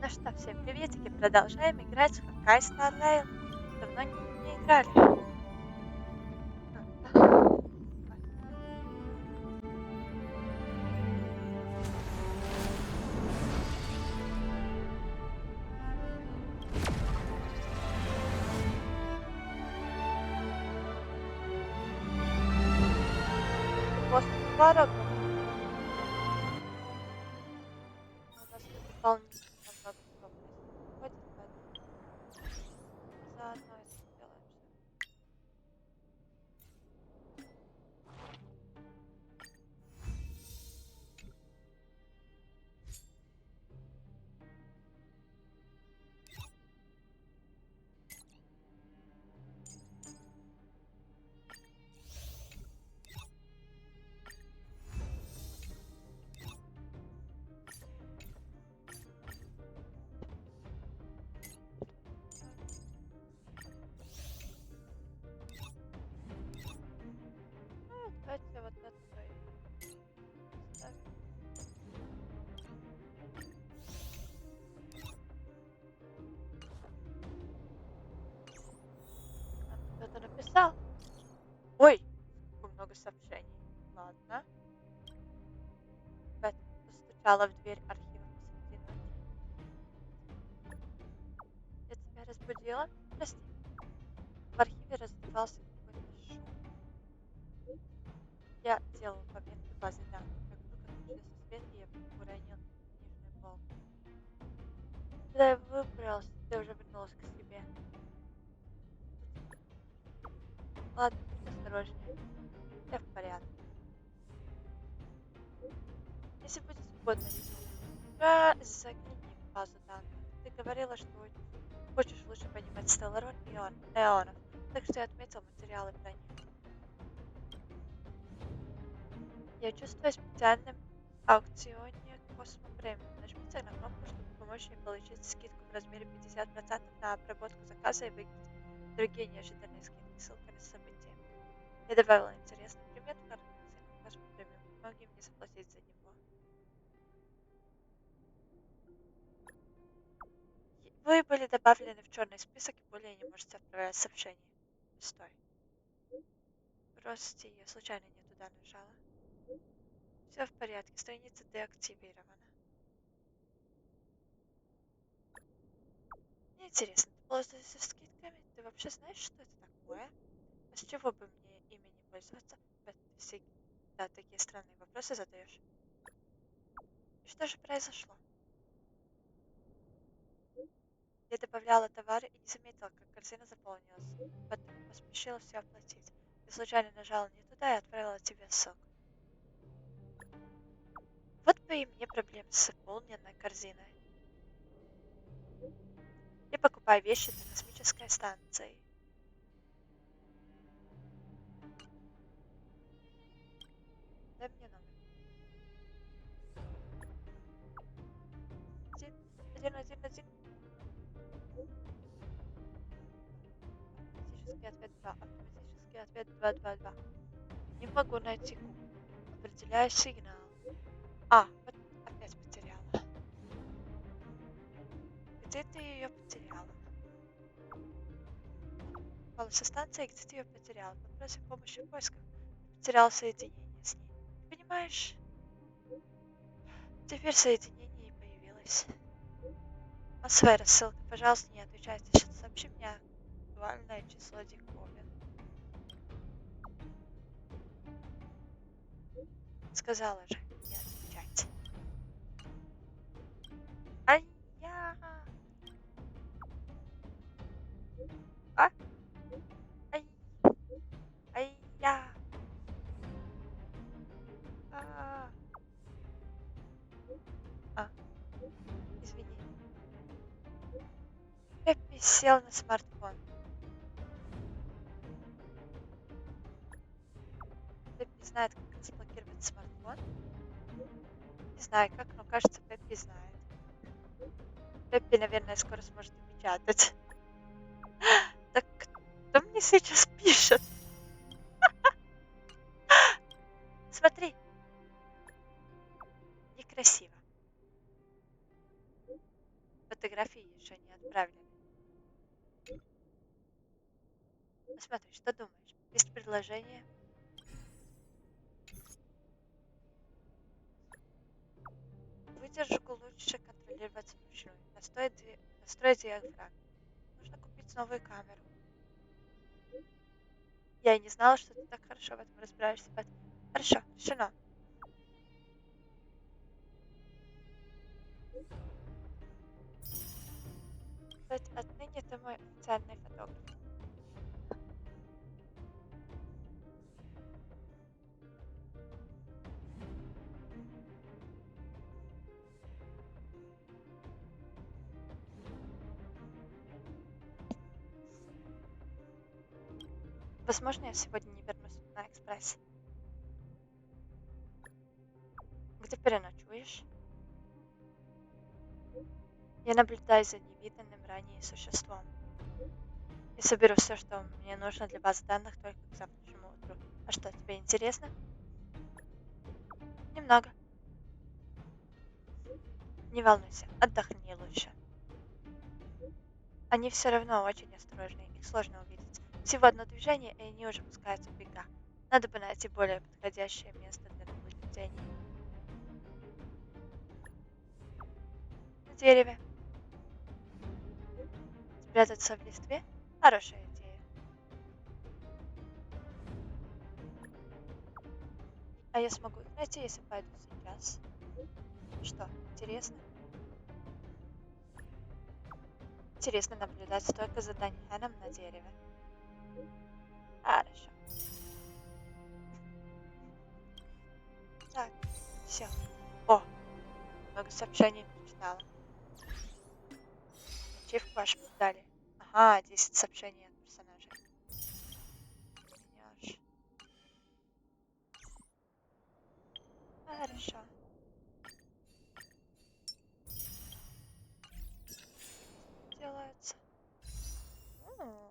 Ну что, всем приветики, продолжаем играть в Honkai Star Rail. Давно не играли. После пара у нас тут дополнительно много пропастей выходит, поэтому заодно это сделаем все. Ну, давайте вот это ставим. Нам кто-то написал. Ой, сколько много сообщений. Ладно. Опять постучала в дверь архива посреди ночи. Я тебя разбудила? Прости. В архиве раздавался какой-то шум. Я делал пометки базы данных, как вдруг отключился свет, и я уронил нижнюю полку. Когда я выбрался, ты уже вернулась к себе. Ладно, будь осторожнее. Я в порядке. Если будет свободно, загляни в базу данных. Ты говорила, что хочешь лучше понимать Стелларон и Эонов, так что я отметил материалы про них. Я участвую в специальном аукционе Космо Премиум. Нажмите на кнопку, чтобы помочь мне получить скидку в размере 50% на обработку заказа и выиграть другие неожиданные скидки. Ссылка на событие. Я добавила интересный предмет в аукцион Космо Премиум. Помоги мне заплатить за него. Вы были добавлены в черный список и более не можете отправлять сообщения. Стой. Прости, я случайно не туда нажала. Все в порядке, страница деактивирована. Мне интересно, ты пользуешься скидками? Ты вообще знаешь, что это такое? А с чего бы мне ими не пользоваться? Ты всегда такие странные вопросы задаешь. И что же произошло? Я добавляла товары и не заметила, как корзина заполнилась. Поэтому поспешила все оплатить. Я случайно нажала не туда и отправила тебе ссылку. Вот бы и мне проблем с заполненной корзиной. Я покупаю вещи для космической станции. Дай мне номер. 111. Автоматический ответ 2. Автоматический ответ 222. Не могу найти куклу. Определяю сигнал. А, вот опять потеряла. Где ты ее потеряла? Попала со станции, где ты ее потеряла? Попросим помощи в поисках. Потерял соединение с ней. Понимаешь? Теперь соединение и появилось. Массовая рассылка. Пожалуйста, не отвечайте. Сейчас сообщи мне актуальное число диковин. Сказала же, не отвечать. Ай, я... А? Ай, ай, я... А, а, извини. Пеппи сел на смартфон. Пеппи знает, как разблокировать смартфон. Не знаю как, но кажется, Пеппи знает. Пеппи, наверное, скоро сможет и печатать. Так кто мне сейчас пишет? Смотри. Некрасиво. фотографии еще не отправили. Посмотри, что думаешь? Есть предложение? Выдержку лучше контролировать вручную. Настроить диафрагму. Нужно купить новую камеру. Я и не знала, что ты так хорошо в этом разбираешься. Хорошо, решено. Кстати, отныне ты мой официальный фотограф. Возможно, я сегодня не вернусь на экспресс. Где переночуешь? Я наблюдаю за невиданным ранее существом. Я соберу все, что мне нужно для баз данных только к завтрашнему утру. А что, тебе интересно? Немного. Не волнуйся, отдохни лучше. Они все равно очень осторожные, их сложно увидеть. Всего одно движение, и они уже пускаются в бега. Надо бы найти более подходящее место для наблюдения. На дереве. Спрятаться в листве? Хорошая идея. А я смогу их найти, если пойду сейчас. Что, интересно? Интересно наблюдать только за Даньхеном на дереве. Хорошо. Так, все. О, много сообщений прочитала. Ачивку вашу дали. Ага, 10 сообщений от персонажей. Понимаешь. Хорошо. Делается. М.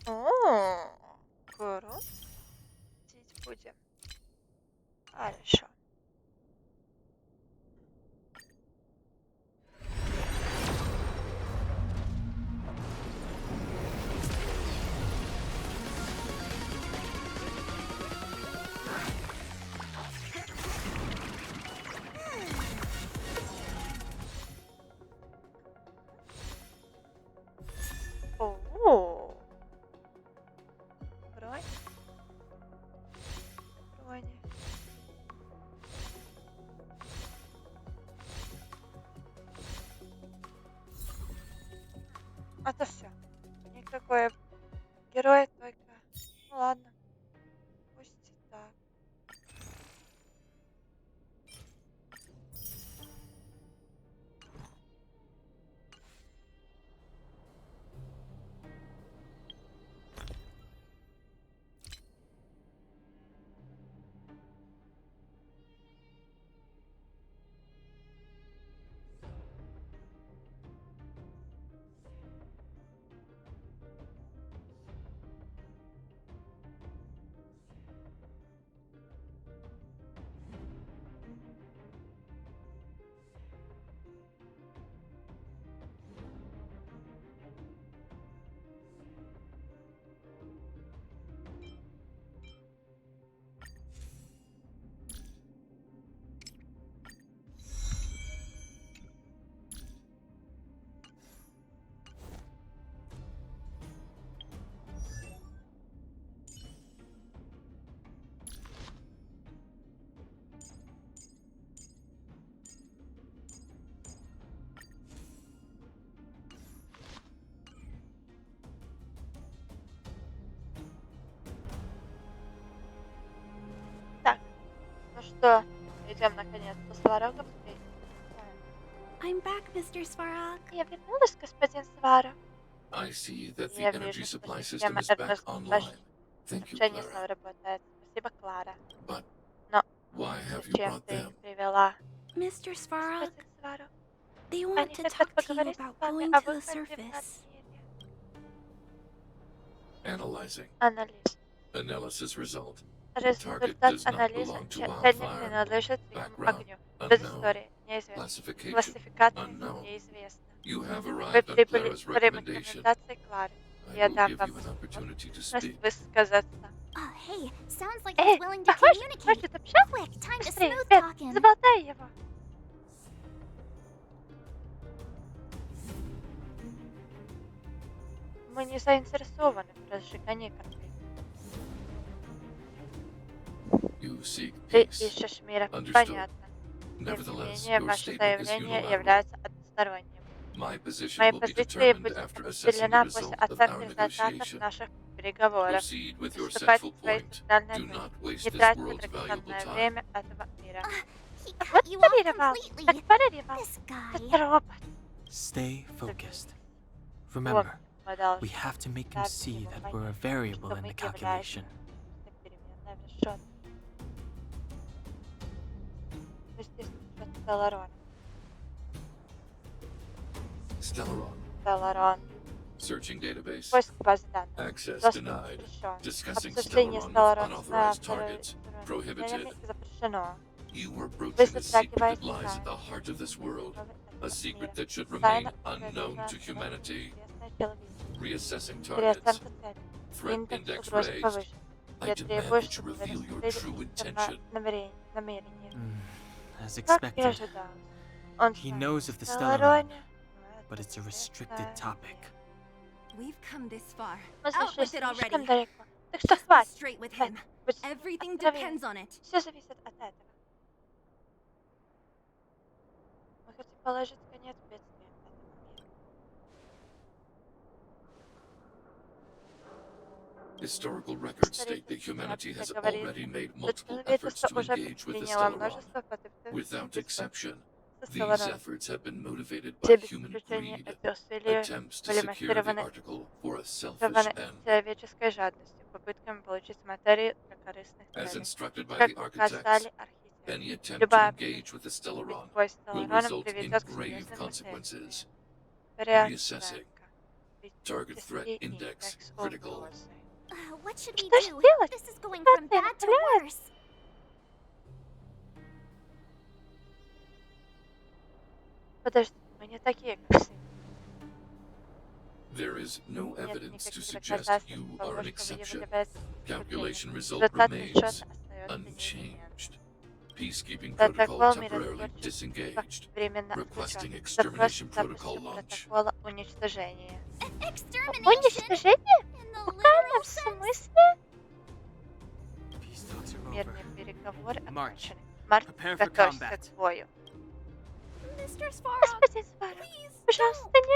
О, крутить будем. Хорошо. О, бронь, брони. Это все. Никакой герой, только... Ну ладно, пусть так. Так, ну что, идем наконец по Сварогам. I'm back, Mr. Svarog. Я вернулась, господин Сварог. I see that the Я energy вижу, что supply system система is back online. Thank you, энергоснабжения снова Clara. работает. Спасибо, Клара. But Но why have you зачем brought ты them? их привела? Mr. Svarog, Господин Сварог, they want они to хотят talk to you поговорить about с вами going о to the выходе в над surface. мире. Analyzing. Анализ. Analysis result. Target Результат does not анализа. belong to Цель не wildfire. принадлежит дикому Background огню. unknown. Предыстория неизвестна. Classification Классификация unknown. неизвестна. You have Вы arrived on прибыли Clara's по recommendation. рекомендации Клары. I Я will дам give вам you an opportunity to возможность speak. высказаться. Oh, hey, sounds like he's willing to Похоже, communicate. хочет общаться. Quick, time to Быстрее, smooth Свет, talking. заболтай его. Мы не заинтересованы в разжигании конфликта. You seek Ты peace. ищешь мира, Understood. понятно. Тем не Nevertheless, менее, your ваше statement is заявление unilateral. является односторонним. My position Моя will be позиция determined будет after assessing the определена после result of оценки our результатов negotiation. наших переговоров. Proceed with your Приступайте central к своей point. центральной Do точке. not waste Не this тратьте world's valuable драгоценное time. время этого мира. He Вот cut you off парировал, completely. так парировал. This Этот guy. робот. Stay focused. Помните, Remember, мы we должны have to make him ставить see ему that понять, we're a variable что in мы the calculation. являемся переменной в расчете. То есть, если счет Стелларона. Стелларон. Searching database. Поиск базы данных. Access Доступ denied. запрещен. Discussing Обсуждение Stellaron with Стелларона unauthorized targets. Prohibited. запрещено. You were Вы broaching a secret затрагиваете that lies at the тайну heart of this world. A secret that should Тайна, remain unknown to известная humanity. человечеству. Reassessing targets. Переоценка целей. Threat Индекс index угроз raised. повышен. I Я demand требую, that you чтобы вы reveal your раскрыли true истинное intention. намерение. As Как и expected, ожидалось. Он he знает knows of the о Stellaron, Стеллароне, но but это it's a restricted секретная topic. We've come this far. Мы Out зашли with it слишком already. далеко. Так что Just be хватит. straight with Хватит. him. Будь с ним Everything откровенен. depends on it. Все зависит от этого. Мы хотим положить конец бедствиям этого мира. Historical records state that humanity has already made multiple efforts to engage with the Stellaron. Without exception, these efforts have been motivated by Все без human исключения greed, эти усилия attempts to были secure the мотивированы article for a selfish end. человеческой жадностью, попытками получить материю для корыстных As целей. instructed by Как the указали architects, архитекторы, any attempt to любая engage with the Stellaron бой с will Стеллароном result in приведет к grave серьезным consequences. последствиям. Reassessing. Переоценка. Target threat Вычисли index индекс critical. угрозы. What should we Что же do? делать? This is going from Ситуация bad to накаляется. worse. Подожди, мы не такие, как все. There is no Нет evidence to никаких suggest доказательств you того, are an что вы exception. являетесь Calculation исключением. result Результат remains расчета остается неизменным. unchanged. Peacekeeping Протокол protocol temporarily миротворчества disengaged. временно Requesting отключен. extermination Запрос protocol запуску launch. протокола уничтожения. Extermination? Уничтожение? In the В буквальном literal sense? смысле? Peace talks are over. Мирные переговоры March. окончены. Март, Prepare for готовься combat. к бою. Mr. Svarog, Господин Свара, please пожалуйста, don't.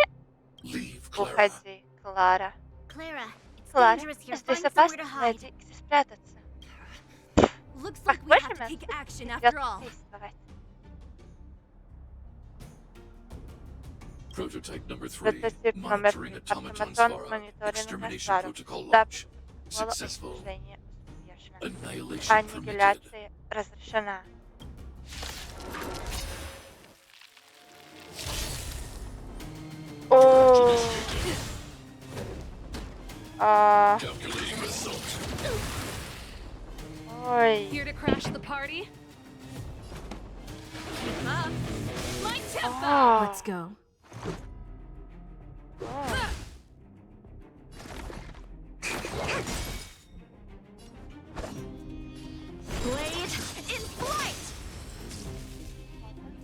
не Leave, Clara. уходи, Клара. Clara, it's Клара, dangerous here. здесь Find somewhere опасно, to hide. найди где спрятаться. Looks like we Похоже, have to нас take action придется after all. действовать. Prototype number 3. Прототип номер 3. Monitoring automaton Автоматон Svara. мониторинга Extermination Свара. protocol Запуск launch. протокола Successful. уничтожения успешно. Annihilation permitted. Аннигиляция разрешена. О, Calculating result. ой. Here to crash the party? Keep up. My tempo! А, Let's go. а. Blade in flight!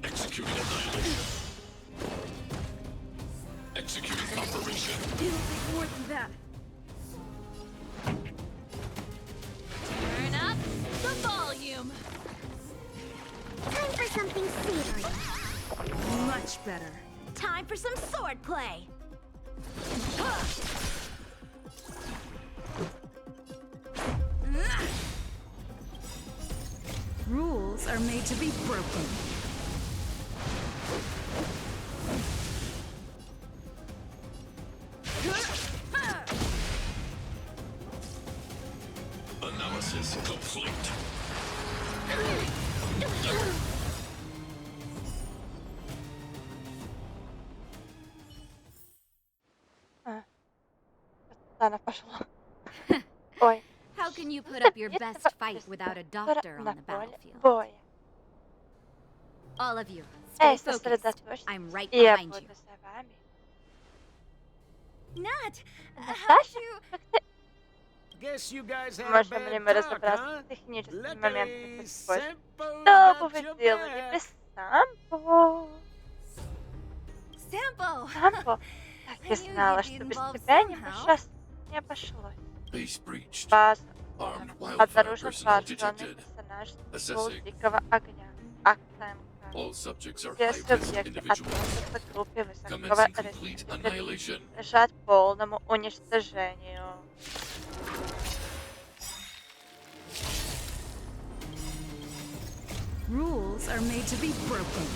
Executing annihilation. Executing operation. It'll take more than that. Turn up the volume. Time for something savory. Much better. Time for some sword play. Rules are made to be broken. Analysis complete. А. Она пошла. Ой. How can you put Что up your это best за fight without a скоро doctor на on the поле battlefield? боя. All of you, Эй, stay focused. сосредоточьтесь. I'm right Я behind буду you. за вами. Nat, how'd Настасья, you... как ты... Guess you guys had a Можем ли bad мы talk, разобраться huh? в технические Luckily, моменты хоть позже? Sampo's Что бы got вы your делали back. без Сампо? Sampo! Сампо? Так I и knew знала, you'd be что без involved тебя somehow. не обошлось. Base breached. База. Armed wildfire Обнаружен personnel вооруженный detected. персонаж Пул Assessing. Дикого Огня. Акция МК. All subjects are Все high-risk субъекты individuals. относятся к группе высокого Commencing риска, complete annihilation. подлежат полному уничтожению. Rules are made to be broken.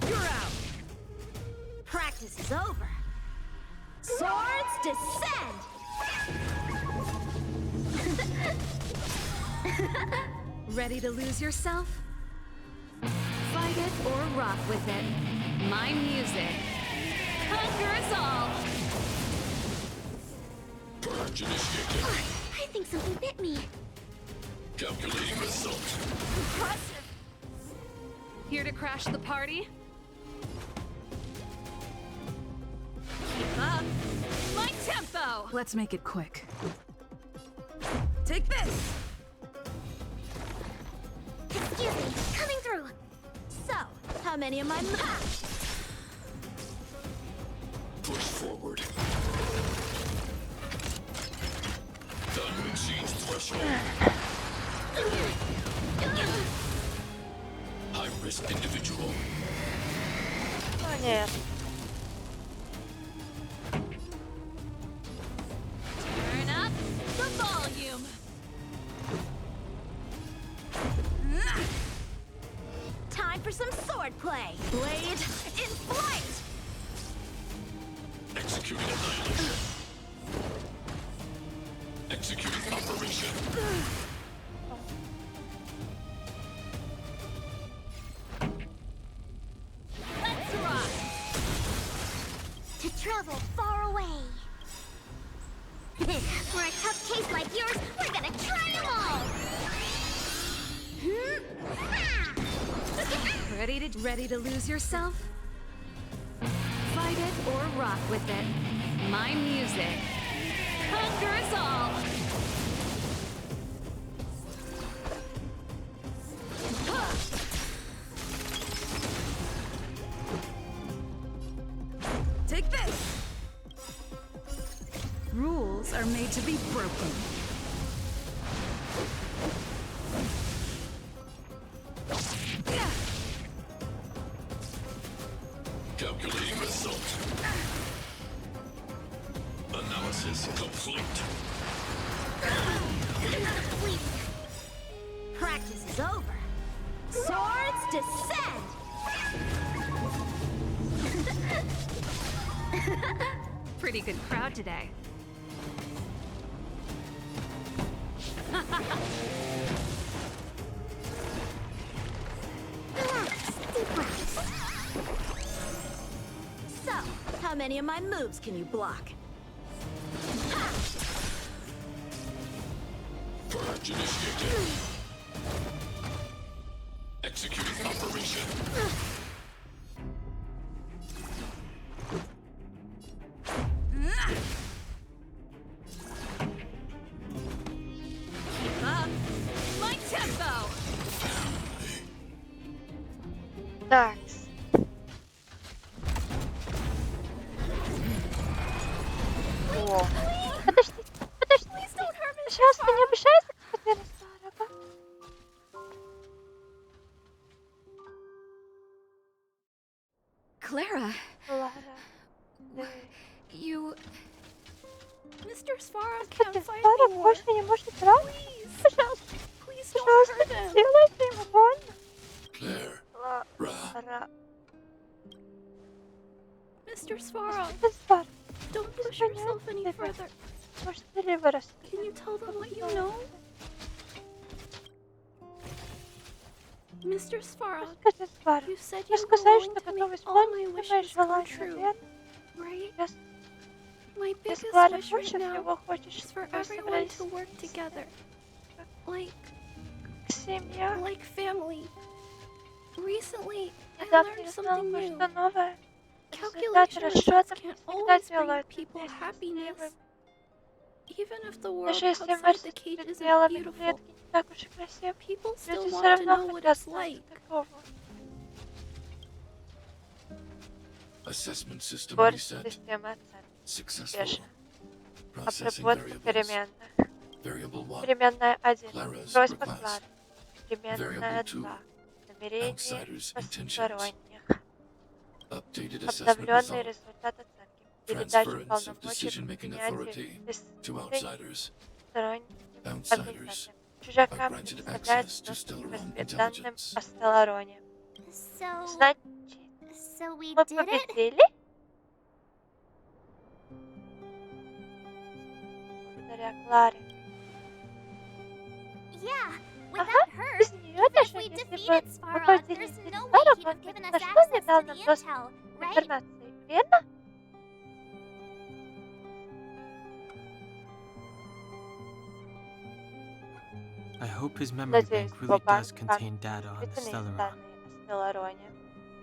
You're out! Practice is over. Swords descend! Ready to lose yourself? Fight it or rock with it. My music. Conquer us all! Purge initiated. I think something bit me. Calculating result. Impressive. Here to crash the party? Keep up. My tempo! Let's make it quick. Take this! Excuse me, coming through. So, how many of my... Push forward. Time exceeds threshold. High-risk individual. Ну нет. Turn up the volume! Time for some swordplay. Blade in flight. Executing annihilation. Executing operation. Let's rock! To travel far away. For a tough case like yours, we're gonna try them all. Ready to lose yourself? Fight it or rock with it. My music. Conquer us all! Take this! Rules are made to be broken. Calculating result. Analysis complete. Complete. Practice is over. Swords descend. Pretty good crowd today. Relax, deep breaths. So, how many of my moves can you block? Purge initiated. Executing operation. Keep up. My tempo! Такс. О. Подожди, пожалуйста, не обижайся, капитан Старого. Clara, Лара, ты... you... Mr. Svara Капитан Старый больше не может драться. Пожалуйста, Please пожалуйста, не делайте ему больно. Claire. Лара, Mr. Svara, капитан Старый, don't push Понятно, yourself any давай. further. может, ты вырос? Can you tell them what you know? Mr. Svara, Капитан Старый, you said вы you were сказали, willing что to готовы make all my исполнить мои wishes come желания, true, верно? right? Yes. My Ты, biggest Клара, wish больше right now всего хочешь, is for чтобы мы everyone собрались to work together. Like все семья. like family. Recently, I Недавно learned я узнал something кое-что new. новое. Результаты Calculation results расчетов не can't всегда always bring делают people людей happiness. счастливыми. Even if the world Даже если мир outside the с cage isn't пределами beautiful, клетки не так уж и красив, people still люди все want to равно know what хотят it's знать, like. каково. Assessment system Сбор reset. системы оценки. Successful. Успешно. Processing Обработка variables. переменных. Variable 1. Переменная 1. Clara's Просьба request. Клары. Переменная Variable 2. 2. Намерение Outsiders' intentions. посторонних. Updated assessment Обновленный result. результат оценки. Передача Transference of полномочий по decision-making принятию authority to решений outsiders. сторонним Outsiders организациям. are Чужакам granted предоставляется access to доступ к Stellaron разведданным intelligence. о Стеллароне. So, Значит, we мы did it? победили? Благодаря Кларе. Yeah, with Ага, that hurt, без нее even if даже we если бы defeated мы Svarog, победили there's здесь no way Сварог, he'd он have бы given ни us за что не access дал to нам the доступ intel, к right? информации, верно? I hope his memory Надеюсь, bank его really does банк contain data on the действительно есть Stellaron. данные о Стеллароне.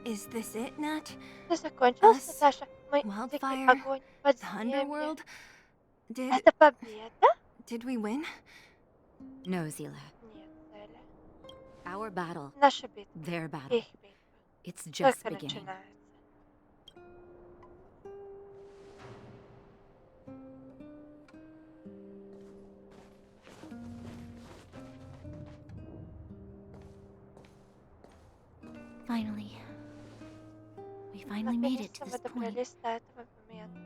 Is this it, Nat? Все закончилось, Us, Наташа. Мы дикий Wildfire, огонь, the подземье. underworld? Это победа? Did we win? No, Zila. Нет, Зеля. Our battle, Наша битва, their battle. их битва, It's just только beginning. начинается. Finally. We finally made it Наконец-то to мы this point. добрались до этого момента.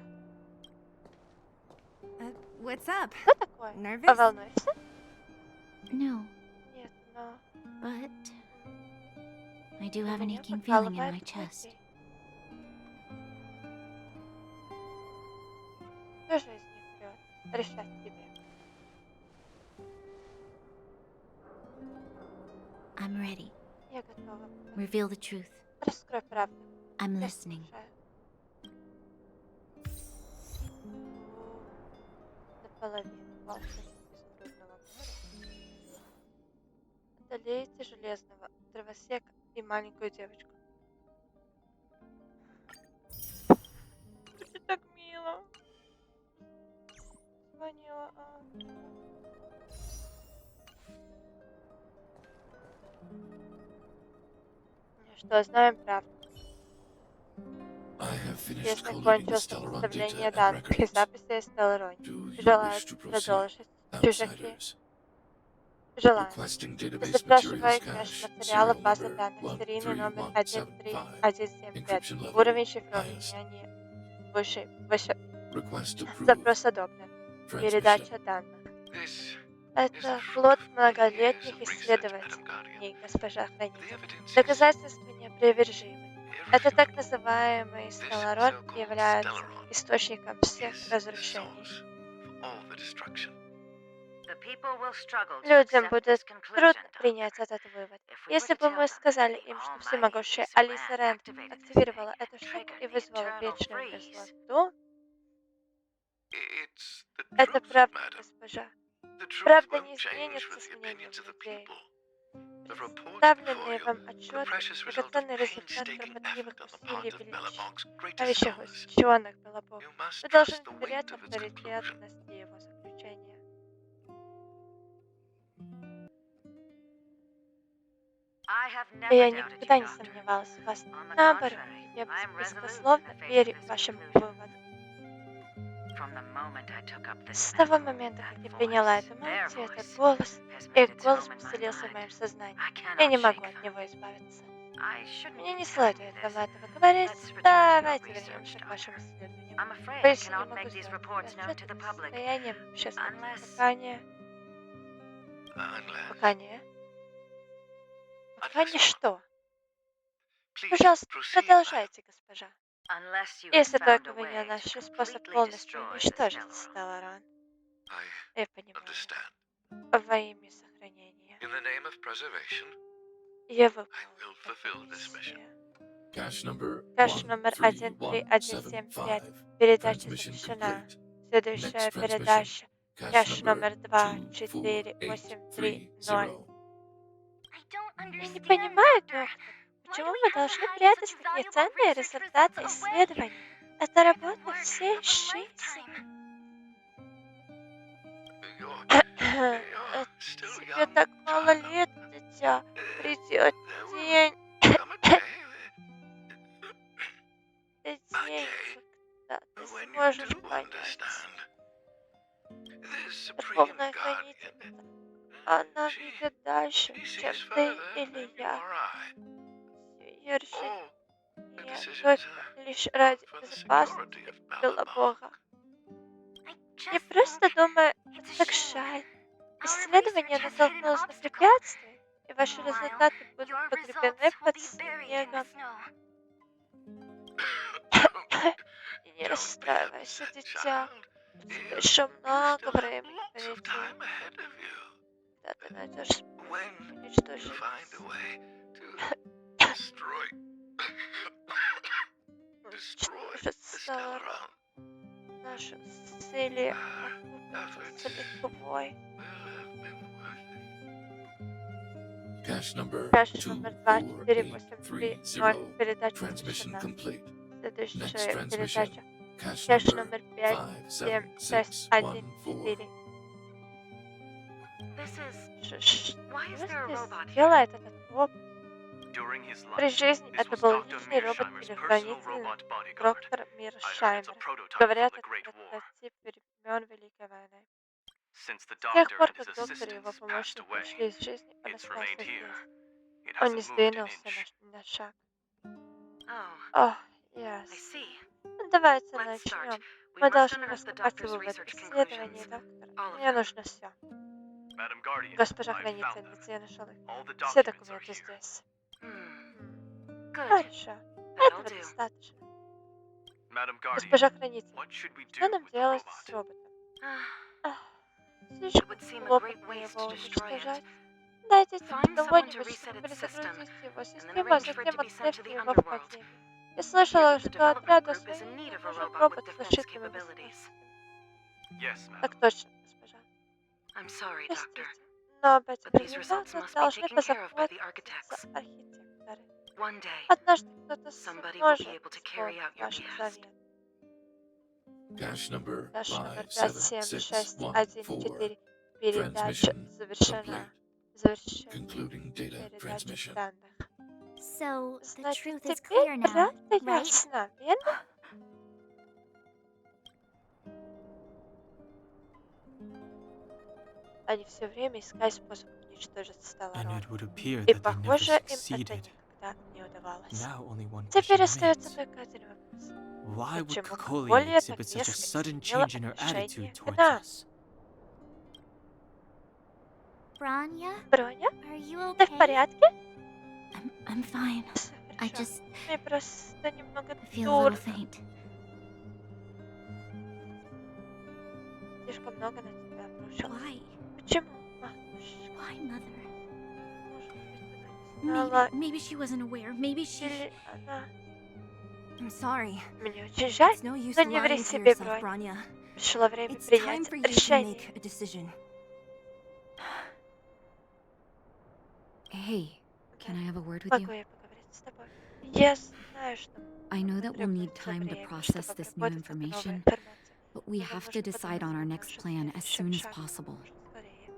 What's up? Что такое? Nervous? Волнуешься? No, Нет, но but I do have an меня aching feeling in покалывает my в chest. груди. Кто же из них врет? Решать тебе. I'm ready. Я готова. Reveal the truth. Раскрой правду. I'm Я listening. слушаю. Наполовину волшебник изумрудного моря. Одолеете железного дровосека и маленькую девочку. Это так мило. Звонила Анна. Ну что, знаем правду. I have finished Я collating the закончил Stellaron составление data and данных и records. записи о Стеллароне. Do you Желают wish to proceed? продолжить чужаки. Outsiders. Желаю. Requesting database Запрашиваю materials кэш cache. материала Serial базы number данных, серийный номер 13175. 13175. Encryption level Уровень highest. шифрования выше. Request approved. Запрос одобрен. Transmission. Передача данных. Это плод многолетних исследований, госпожа хранитель. Доказательства неопровержимы. Это так называемый Стелларон является источником всех разрушений. Людям будет трудно принять этот вывод. Если бы мы сказали им, что всемогущая Алиса Рэнд активировала эту штуку и вызвала вечную мерзлоту, это правда, госпожа. Правда не изменится с мнением людей. Представленные вам отчеты, драгоценный результат кропотливых усилий величайших ученых Белобов. Вы должны доверять авторитетности его заключения. Я никогда не сомневалась в вас. Наоборот, я беспрекословно верю вашим выводам. С того момента, как я приняла эту мантию, этот голос, их голос поселился в моем сознании. Я не могу от него избавиться. Мне не следует вам этого говорить. Давайте вернемся к вашим исследованиям. Боюсь, я не могу сделать отчет состоянием общественности, пока не... Пока не что? Пожалуйста, продолжайте, госпожа. Если только вы не нашли способ полностью уничтожить Стелларон. Я понимаю. Во имя сохранения. Я выполню эту миссию. Cache number Кэш номер 13175. Передача завершена. Следующая передача. Кэш номер 24830. Я не понимаю, доктор, почему мы должны прятать такие ценные результаты исследований? Это работа всей жизни. Тебе так мало лет, дитя. Придет день, день, когда ты сможешь понять. Верховная хранительница, она видит дальше, чем ты или я. Ее решение только лишь ради безопасности было Бога. Я просто думаю, это так жаль. Исследование натолкнулось на препятствия, и ваши результаты будут погребены под снегом. И не расстраивайся, дитя. У тебя еще много времени впереди. Когда ты найдешь способ уничтожить Сталлар, наша Силия окупится легковой. Cache number Кэш номер 24830. 2483. Передача Transmission завершена. complete. Next Следующая transmission. передача. Cache Кэш number номер 57614. 57614. Что здесь делает этот робот? При жизни это был личный робот-телохранитель доктор Миршаймер. Говорят, это прототип времен Великой войны. С тех пор, как доктор и его помощник ушли из жизни, он остался здесь. Он не сдвинулся на шаг. О, ясно. Ну, давайте начнем. Мы должны раскопать выводы исследований, доктор. Мне нужно все. Госпожа хранительница, я нашел их. Все документы здесь. Хорошо. Этого достаточно. Госпожа хранительница, что нам делать с роботом? Слишком хлопотно его уничтожать. Дайте кого-нибудь, чтобы перезагрузить его систему, а затем отправьте его в Академию. Я слышала, что отряду освоения нужен робот с расшитыми возможностями. Так точно, госпожа. Простите, но об этих результатах должны позаботиться архитекторы. Однажды кто-то сможет исполнить ваш завет. Cache number Кэш номер 57614. 57614. Передача Transmission завершена. complete. Завершение Concluding data передачи transmission. данных. So the Значит, truth is теперь clear now, правда right? ясна, верно? Они все время искали способ уничтожить And Сталлара. it would appear И that they never похоже, им это succeeded. никогда не удавалось. Now only one Теперь question остается remains. только один вопрос. Why would Почему Kokoli Коля так exhibit such a резко sudden изменила change in her отношение attitude к towards нам? us? Bronya, Броня, are you ты в okay? порядке? I'm fine. Всё I хорошо. just Мне просто немного feel a little дурно. faint. Слишком много на тебя обрушилось. Why? Почему, матушка? Why, mother? Может быть, она не знала, Maybe she wasn't aware. Maybe she. или она... I'm sorry. Мне очень жаль, It's no use но не ври lying to себе, yourself, Бронь. Bronya. Пришло время It's time принять for you to решение. make a decision. Hey, can I have a word with Могу you? я поговорить с тобой? Я знаю, что I know that we'll need потребуется time to время, process чтобы this new обработать эту новую information, информацию. but we Но have нам to нужно decide on подумать our о next нашем plan as следующем soon as шаге как possible. можно скорее.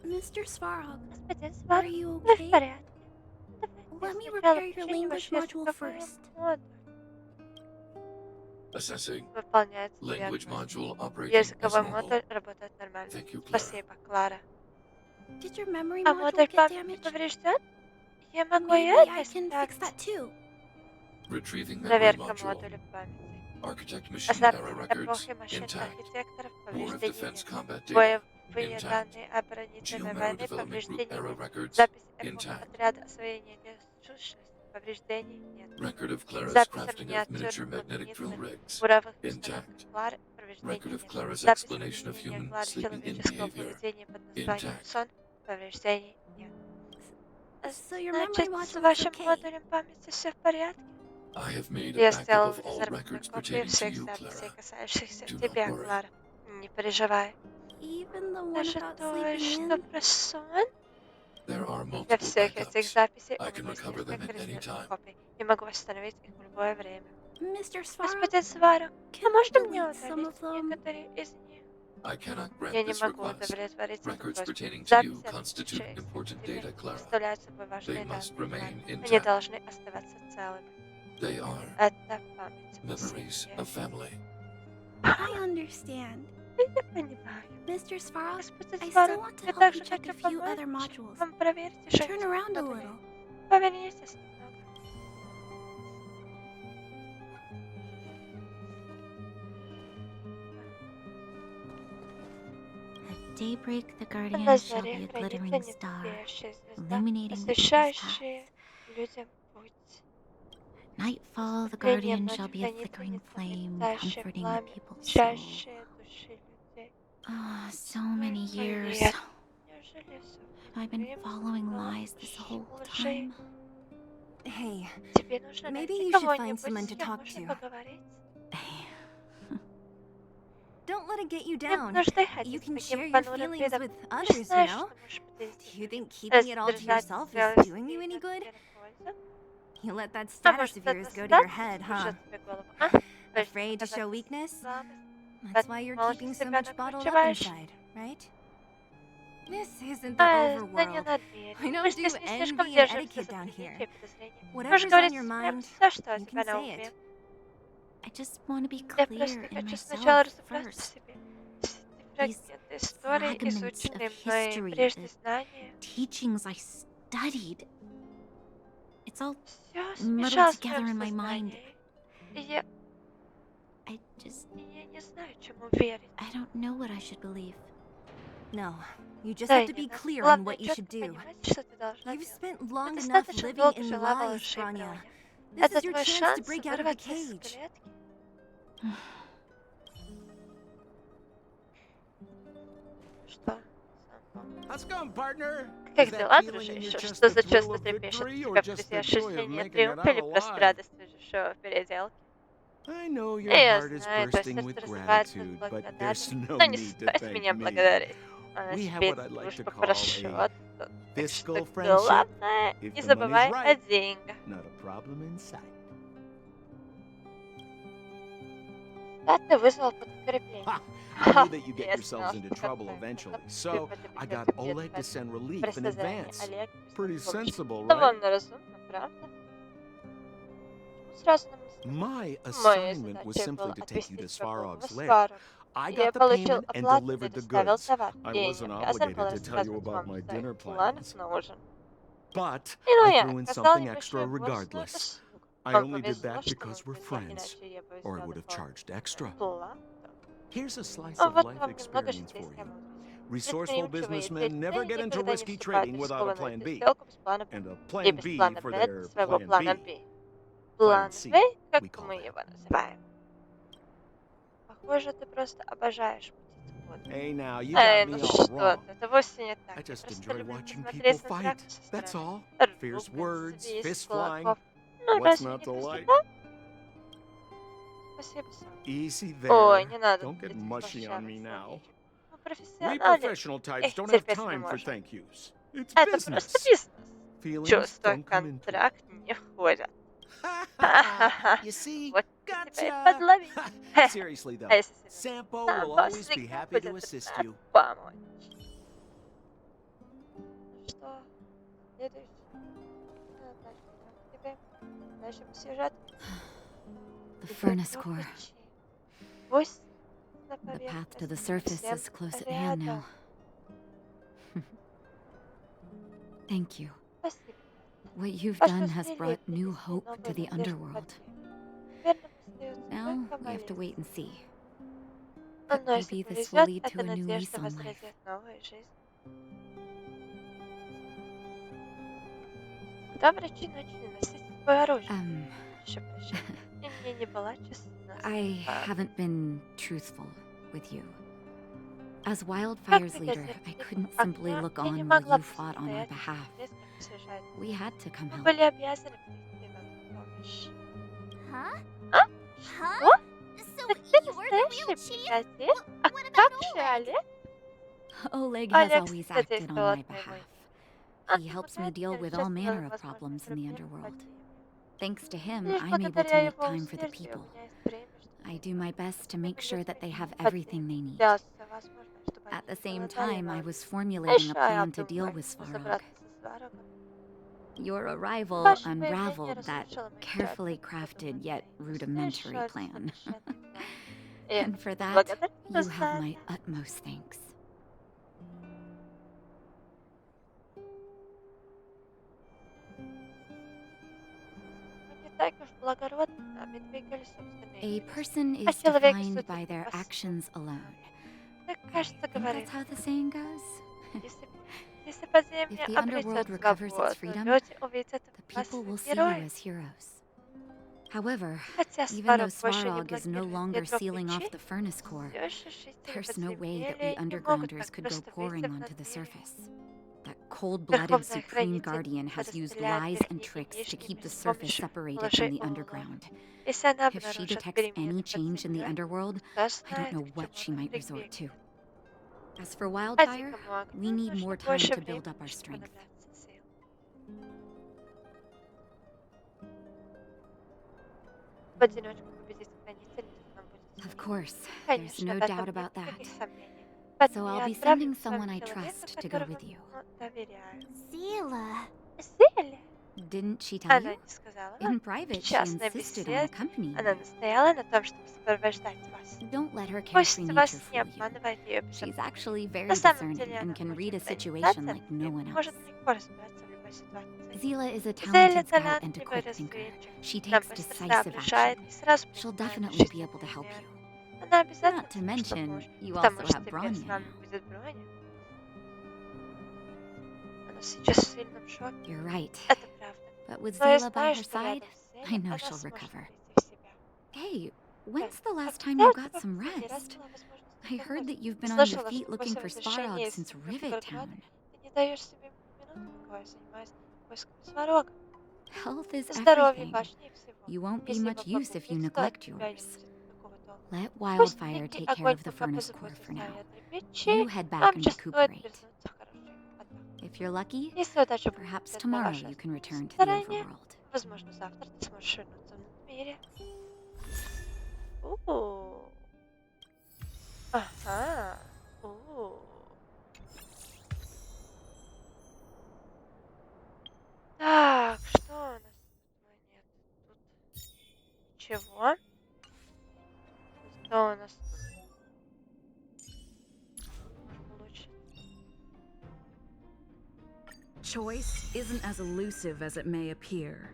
Mr. Svarog, Господин are Свар, you вы в okay? порядке? Let Давайте me сначала repair your починим ваш language module языковой first. модуль. Assessing. Выполняется Language диагноз. module operating as Языковой normal. модуль работает нормально. Thank you, Clara. Спасибо, Клара. Did your memory А module модуль get памяти damaged? поврежден? Я могу и Maybe это I can fix исправить. that too. Retrieving memory Проверка module. модуля памяти. Architect machine Остатки error records эпохи машин intact. архитекторов War of Defense повреждены. combat data Боевые intact. данные оборонительной Geomero войны development group error повреждены. records Запись эпох intact. отряда освоения несущности повреждений нет. Record of Clara's Запись crafting of miniature миниатюрных magnetic drill магнитных rigs буровых intact. установок Клары повреждений Record of нет. Clara's Запись explanation of объяснения human Клары sleeping in человеческого behavior поведения под названием intact. сон повреждений нет. So your memory Значит, с module is вашим okay. модулем памяти все в порядке? I have made a Я backup сделал of all разработанную records копию pertaining to всех you, записей, Clara. касающихся Do not тебя, worry. Клара. Не переживай. Even the one Даже about то, sleeping что in? про сон. There are Для multiple всех этих backups. записей I у can меня есть recover them несколько at any резервных time. копий и могу восстановить их в любое время. Mr. Svarog, Господин Сварог, а can I можно мне delete some удалить of them? некоторые из них? I cannot Я grant не this могу request. удовлетворить эту Records просьбу. pertaining to you Записи, constitute относящиеся к important тебе, data, Clara. представляют собой They важные must данные, remain Клара. Они intact. должны оставаться целыми. They are Это память о memories семье. of family. I understand. Я понимаю. Mr. Svarog, Господин I still Сварог, want to я help также you check хочу a few other помочь modules. вам проверить еще Turn эти around a модули. little. Повернитесь немного. At daybreak, the На Guardian shall заре be a хранится glittering star, недостающая звезда, illuminating the people's освещающая paths. людям путь. Nightfall, the Наступлением Guardian ночи shall be a хранится flickering flame, несоблюдающее comforting the пламя, people's soul. освещающее души людей. Ah, so many years. Лет. Неужели все Have I been following lies this whole time? Hey, Тебе нужно maybe найти you should find кого-нибудь, someone с to кем talk можно to. поговорить. Don't let it get you Не down. нужно You ходить с can таким share your понурым feelings видом. with Ты же others, you знаешь, know? что можешь поделиться. Do you think keeping it all to Раздержать yourself целое is в doing you себе any good? тебе на пользу. You let that А status может, of эта yours go to your статус head, huh? сбежит тебе голову, а? Afraid to show weakness? Слабость. That's why you're Молча keeping so себя much bottled up накручиваешь. inside, right? This isn't the Это не overworld. надмение. I don't Мы do здесь не слишком envy and держимся etiquette за down приличие here. и подозрения. Можешь Whatever's on говорить your прям mind, все, что у you тебя can на say уме. it. I just want to be Я clear просто in хочу сначала myself разобраться в first. себе. Все эти These фрагменты истории, fragments изученные of мной, history, прежде the знания. teachings I studied. It's all Все muddled смешалось в together моем in my mind. сознании. И я I не знаю, чему верить. don't know what I should believe. No, you just Да have и to не be надо. clear on Главное, what you should четко do. понимать, что ты должна You've делать. spent Ты long enough достаточно living долго in жила во lies, лжи, Bronya. Броня. This Это is your твой chance to шанс break out of the вырваться из cage. клетки. Что? How's it going, partner? Как Is that дела, feeling in your дружище? chest Что the за thrill чувство of трепещет victory у or тебя при just the joy of ощущении making it триумфа out или просто alive? радость выжившего в переделке? I know your Я heart is знаю, твое bursting with сердце разрывается от gratitude, but there's благодарности, no но не need to стоит thank меня me. благодарить. Она We have тебе what I'd like to дружба call прощет. a Так fiscal что friendship. главное, If не the money's забывай о right, деньгах. not a problem in sight. Да, ты вызвал подкрепление. Ha! I knew that you get Я yourselves знал, into что trouble как-то eventually, это so придёт I got беда Oleg to в send relief При in создании advance. Олега Pretty прислал помощь. sensible, right? Довольно разумно, правда? Сразу нам не My Моей assignment was задачей simply было to take you to отвезти тебя в Svarog's lair. Сварог. I Я got the получил payment and оплату и delivered the доставил goods. товар. I Я не wasn't обязан был obligated to tell you рассказывать about вам my о своих dinner планах plans. на ужин. But И ну I я threw in оказал something небольшую extra бонусную regardless. услугу. I Вам only did повезло, that что мы because we're друзья, friends, иначе я бы or I взял would have charged extra. плату. Here's a slice А of вот life вам немного experience for житейской you. мудрости. Resourceful Предприимчивые businessmen never дельцы get into никогда не risky вступают в trading without a рискованную plan B. сделку без плана Б. And a И plan без B плана for Б their своего plan плана B. Б. Plan План C, Б, как we call мы that. его называем. Похоже, ты просто обожаешь мутить воду. Hey now, you Эй, got ну me all что wrong. ты, это вовсе не так. I Я just просто enjoy люблю watching people посмотреть на fight. драку со That's стороны. all. Fierce Ругань, words, свист, fists flying. кулаков. Ну, What's разве not не to like? красота? Спасибо, Сам. Easy Ой, there. не надо Don't get этих mushy on me слащавых now. словечек. Мы We профессионалы. professional types Их don't have терпеть не time for можем. thank yous. It's Это просто business. бизнес. Feelings Чувства don't в come into it. контракт не входят. You see? Вот я тебя и Gotcha. подловил. Seriously though, А если серьезно? Sampo Сам will always всегда be happy будет to assist рад you. помочь. Ну что, следующий. Дальше идем к тебе. Дальше мы сюжет. The furnace core. Пусть на The path to the поверхности surface совсем is close at hand now. рядом. Thank you. Спасибо. What you've Ваше done has усилие brought new принесли hope to новую the надежду underworld. под мир. Теперь нам остается Now только we have to молиться. wait and see. Но But если maybe this will повезет, lead to эта a new lease надежда on life. возродит новую жизнь. Когда врачи начали носить с собой оружие? Прошу прощения. И мне не была честна. I с вами. haven't been truthful with you. As Wildfire's leader, I couldn't simply look on while you fought on our behalf. We had to come Мы help. были обязаны прийти вам на помощь. Huh? А? Huh? Что? So Так ты you're the real настоящий chief? бригадир? А What about как же Oleg? Олег? Oleg has Алекс always всегда acted on действовал my от моего behalf. имени. He Он helps me помогает deal мне with решать all manner of возможные problems in the проблемы по underworld. теме. Thanks to him, Лишь I'm able to благодаря make его time for the усердию у people. меня есть время, чтобы I do my best to make sure that быть they have по everything теме. they need. Делать все возможное, чтобы At они the не same голодали, time, I но was formulating a еще я plan to deal обдумываю, with как Svarog. разобраться со сварогом. Your arrival Ваше появление unraveled that разрушило мою carefully тщательно crafted продуманный yet и rudimentary устрашающий plan. совершенный план. И And for that, благодарю вас you have за my это. utmost thanks. Мы не так уж благородны, нами двигали собственные A интересы. person А is человек defined судит by не their по actions собственным. alone. Так, I кажется, think that's how говорится. the saying goes. Если, если If подземье the underworld обретет recovers its свободу, freedom, люди увидят the в вас people will see you героя. as heroes. However, Хотя even though Сварог больше не Svarog is no блокирует longer ядро sealing off печи, the furnace core, все еще жители there's no way that подземелья we не могут так undergrounders could go просто pouring выйти в onto the надмирие. surface. That cold-blooded Верховная Supreme Хранительница Guardian has used разделяет lies and верхний и tricks to нижний keep the мир с surface помощью separated from лжи the и уловок. underground. Если она If she обнаружит detects перемены any под change in the землей, underworld, кто I don't знает, know к what чему she она might resort to. прибегнет. As for Wildfire, Поди-ка, маг, we нам need нужно more time больше to build времени, up our чтобы strength. набраться сил. В одиночку победить хранительницу нам будет Of сложно. course, there's Конечно, no в этом doubt нет about that. никаких сомнений. So Поэтому I'll я be отправлю sending с вами someone I человека, trust to go with которому you. доверяю. Zila. Зеле? Didn't she tell Она you? не сказала вам? In В private, she частной insisted on беседе accompanying она me. настояла на том, чтобы сопровождать вас. Don't let her carefree Пусть nature вас не fool you. обманывает ее She's беззаботность. actually На very самом discerning деле она and can read очень a situation проницательна like no и one может else. легко разбираться в любой ситуации. Zila is a Зеля talented scout and a талантливый quick thinker. разведчик. She Она takes быстро decisive соображает action. и сразу She'll принимает definitely be able to решительные help меры. you. Она обязательно Not to сможет вам mention, помочь, you потому also что have теперь с Bronya нами now. будет Броня. Она сейчас в сильном шоке. You're right. Это правда. But with Но я Zila by знаю, her что side, рядом с I Зелей know она she'll сможет recover. прийти в себя. Hey, Эй, when's the last time когда you у got тебя в some последний раз rest? была возможность I heard отдохнуть? that you've been on your Слышала, feet что looking после for Svarog возвращения из since Rivet Rivet Town. ты не даешь себе минуты покоя, занимаясь поисками сварога. Health is Здоровье everything. важнее всего. You won't be Если much его use if you попустительства от neglect тебя не yours. будет никакого толка. Let Пусть Wildfire дикий take care огонь of the пока furnace core позаботится for о now. ядре печи, You head back вам and же стоит recuperate. вернуться в хороший отдых. If you're lucky, Если удача будет perhaps для tomorrow вашей you can основной return to the стороне, overworld. возможно, завтра ты сможешь вернуться в мире. У-у. Ага. У. Так, что у нас тут? Нет, тут ничего. Что у нас тут? Можем улучшить. Choice isn't as elusive as it may appear.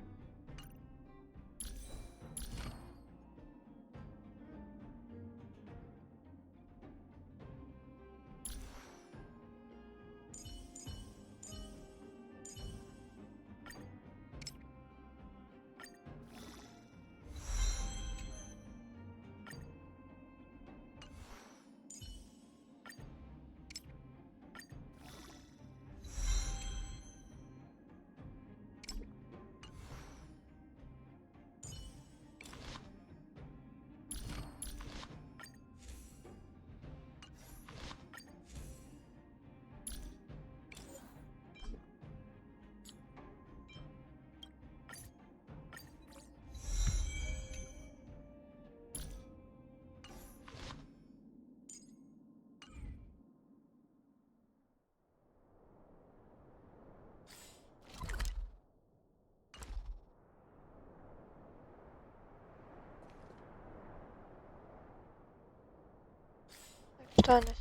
Так, что у нас?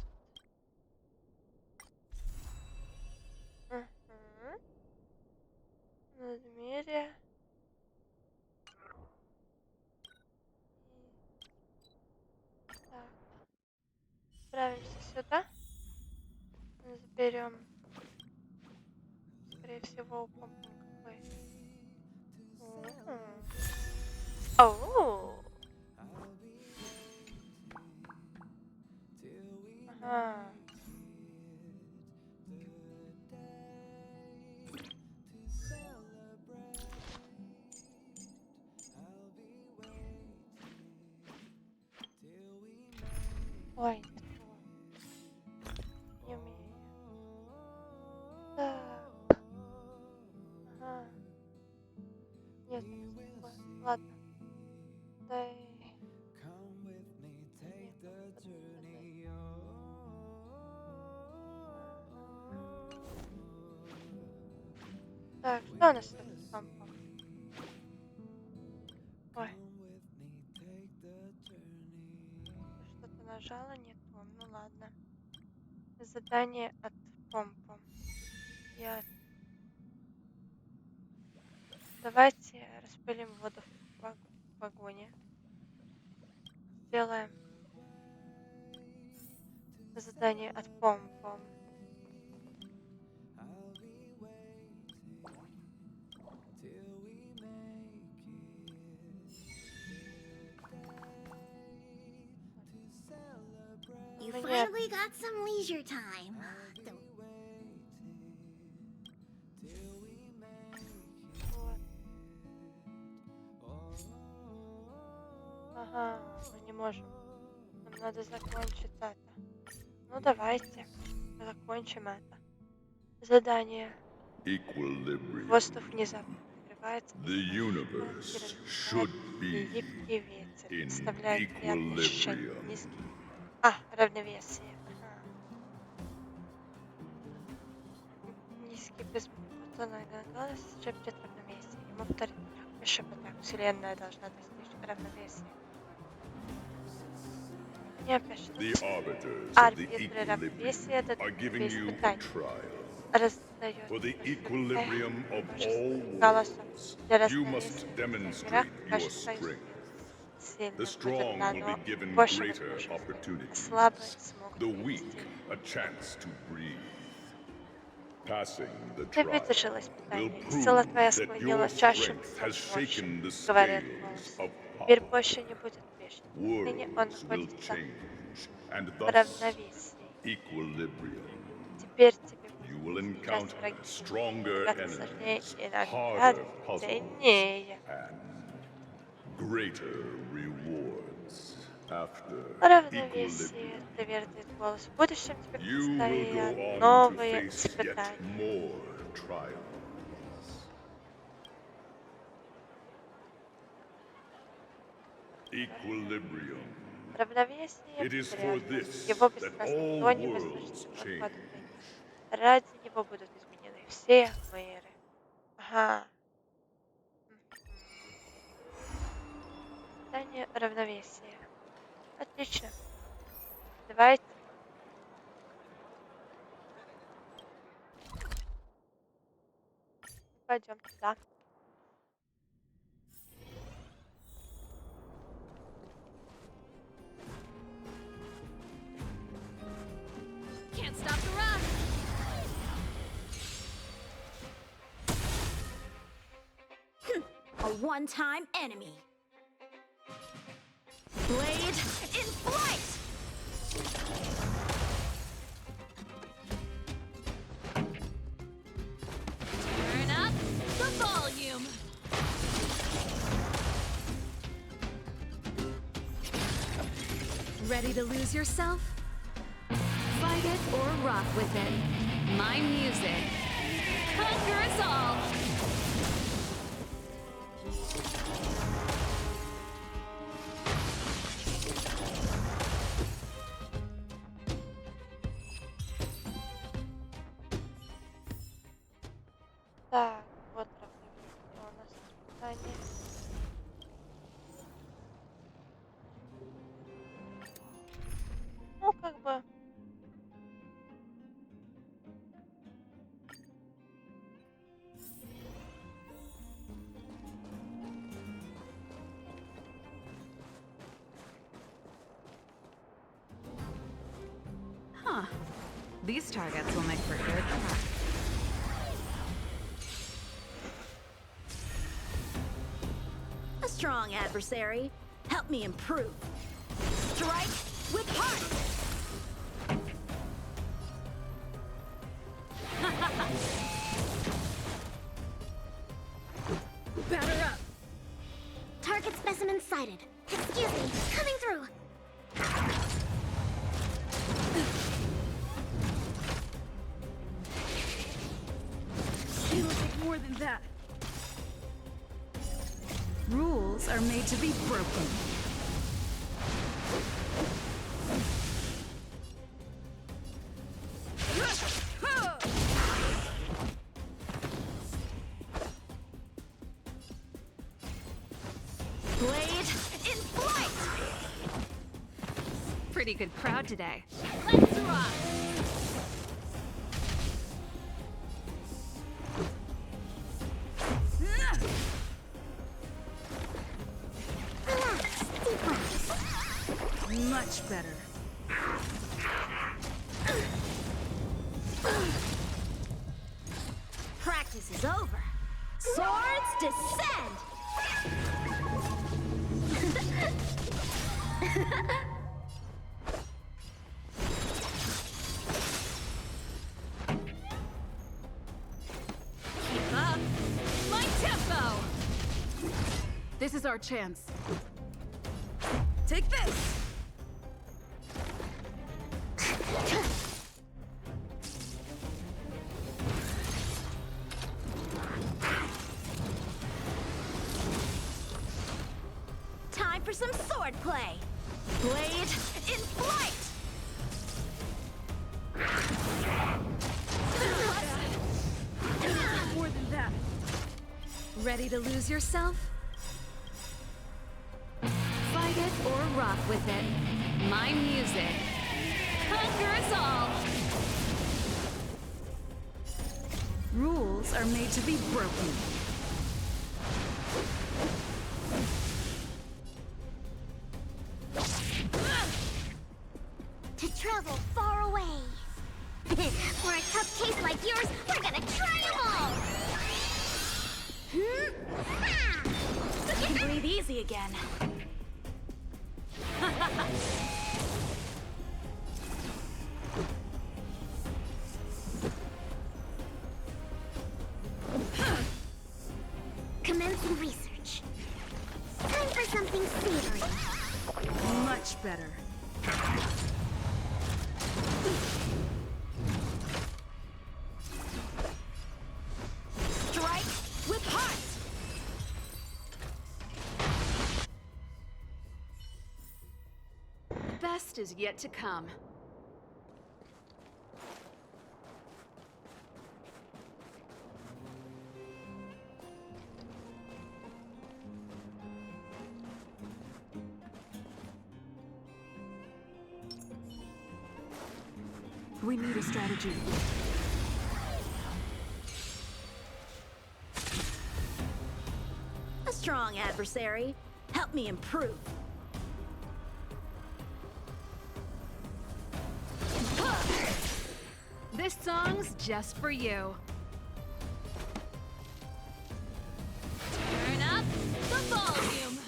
Угу. Надмирие. Так, отправимся сюда. Заберем, скорее всего, упомним какой. Оу. Ага. Ой, не умею. Так, что у нас с этим компом? Ой, что-то нажала не то. Ну ладно. Задание от помпом. Давайте распылим воду в вагоне. Сделаем задание от помпом. You Мне finally got some leisure time. вот. Ага, мы не можем. Нам надо закончить это. Ну давайте закончим это. Задание. Воздух Equilibrium. внезапно нагревается, The и universe раздувает should be липкий ветер. in Доставляет приятное ощущение. equilibrium. Низкий. Равновесие. Ага. Низкий безбутонный голос шепчет равновесие. Ему вторит мягкий шепоток. Вселенная должна достичь равновесия. Мне опять The что-то. arbiters of the Арбитры равновесия equilibrium дадут are тебе giving you a испытание. trial. Раздает For the высокое equilibrium of all множество голосов. worlds, Для you равновесия must во всех мирах demonstrate your ваш союз strength. будет The сильным, будет strong will be дано given больше greater возможностей, а opportunities, слабые смогут the вывести. weak a chance to breathe. Passing the Ты trial выдержал will испытание, и сила prove твоя that your склонила чашу strength has полномочий, shaken the говорит scales голос. of Мир power. больше не будет прежним. Ныне он Worlds will находится change, and в thus равновесии. equilibrium. Теперь тебе You будут will встречаться encounter враги сильнее, stronger преграды сложнее enemies, и награды harder puzzles, ценнее. and greater rewards. After Равновесие, equilibrium, твердит голос. В будущем тебе you will предстоят go on to новые face yet испытания. more trials. Equilibrium. Равновесие It is for потеряно. this Его that бесстрастный all тон worlds непослушный change. восход времени. Ради него будут изменены все миры. Ага. Питание равновесия. Отлично. Давайте. Пойдем туда. Can't stop the rush! A one-time enemy. Blade in flight! Turn up the volume! Ready to lose yourself? Fight it or rock with it. My music. Conquer us all! Так, вот равновесие у нас испытание. Ну, как бы. Huh. These targets will make for good track. A strong adversary. Help me improve. Strike with heart! Batter up! Target specimen sighted. Excuse me, coming through. It'll take more than that. Rules are made to be broken. Pretty good crowd today. Let's rock! Relax. Deep breaths. Much better. Practice is over. Swords descend! Keep up. My tempo! This is our chance. Take this! Time for some sword play. Blade in flight! More than that. Ready to lose yourself? Fight it or rock with it. My music conquers all. Rules are made to be broken. To travel far away. For a tough case like yours, we're gonna try 'em all! You can breathe easy again. Commencing research. Time for something savory. Much better. Strike with heart! The best is yet to come. We need a strategy. A strong adversary. Help me improve. This song's just for you. Turn up the volume!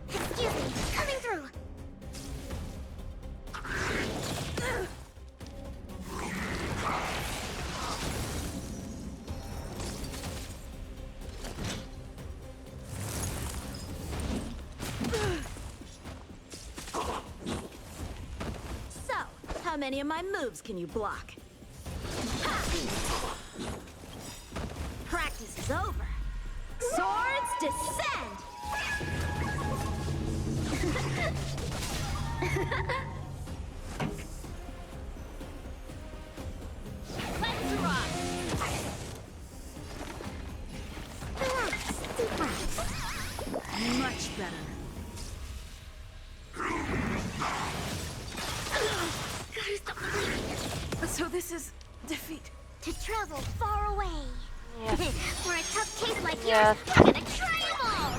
Excuse me, coming through. So, how many of my moves can you block? Ha! Practice is over. Swords descend! Let's rock! Relax, deep breaths. Much better. Gotta stop the bleeding. So this is defeat. To travel far away. Yeah. For a tough case like Yeah. yours, we're gonna try 'em all.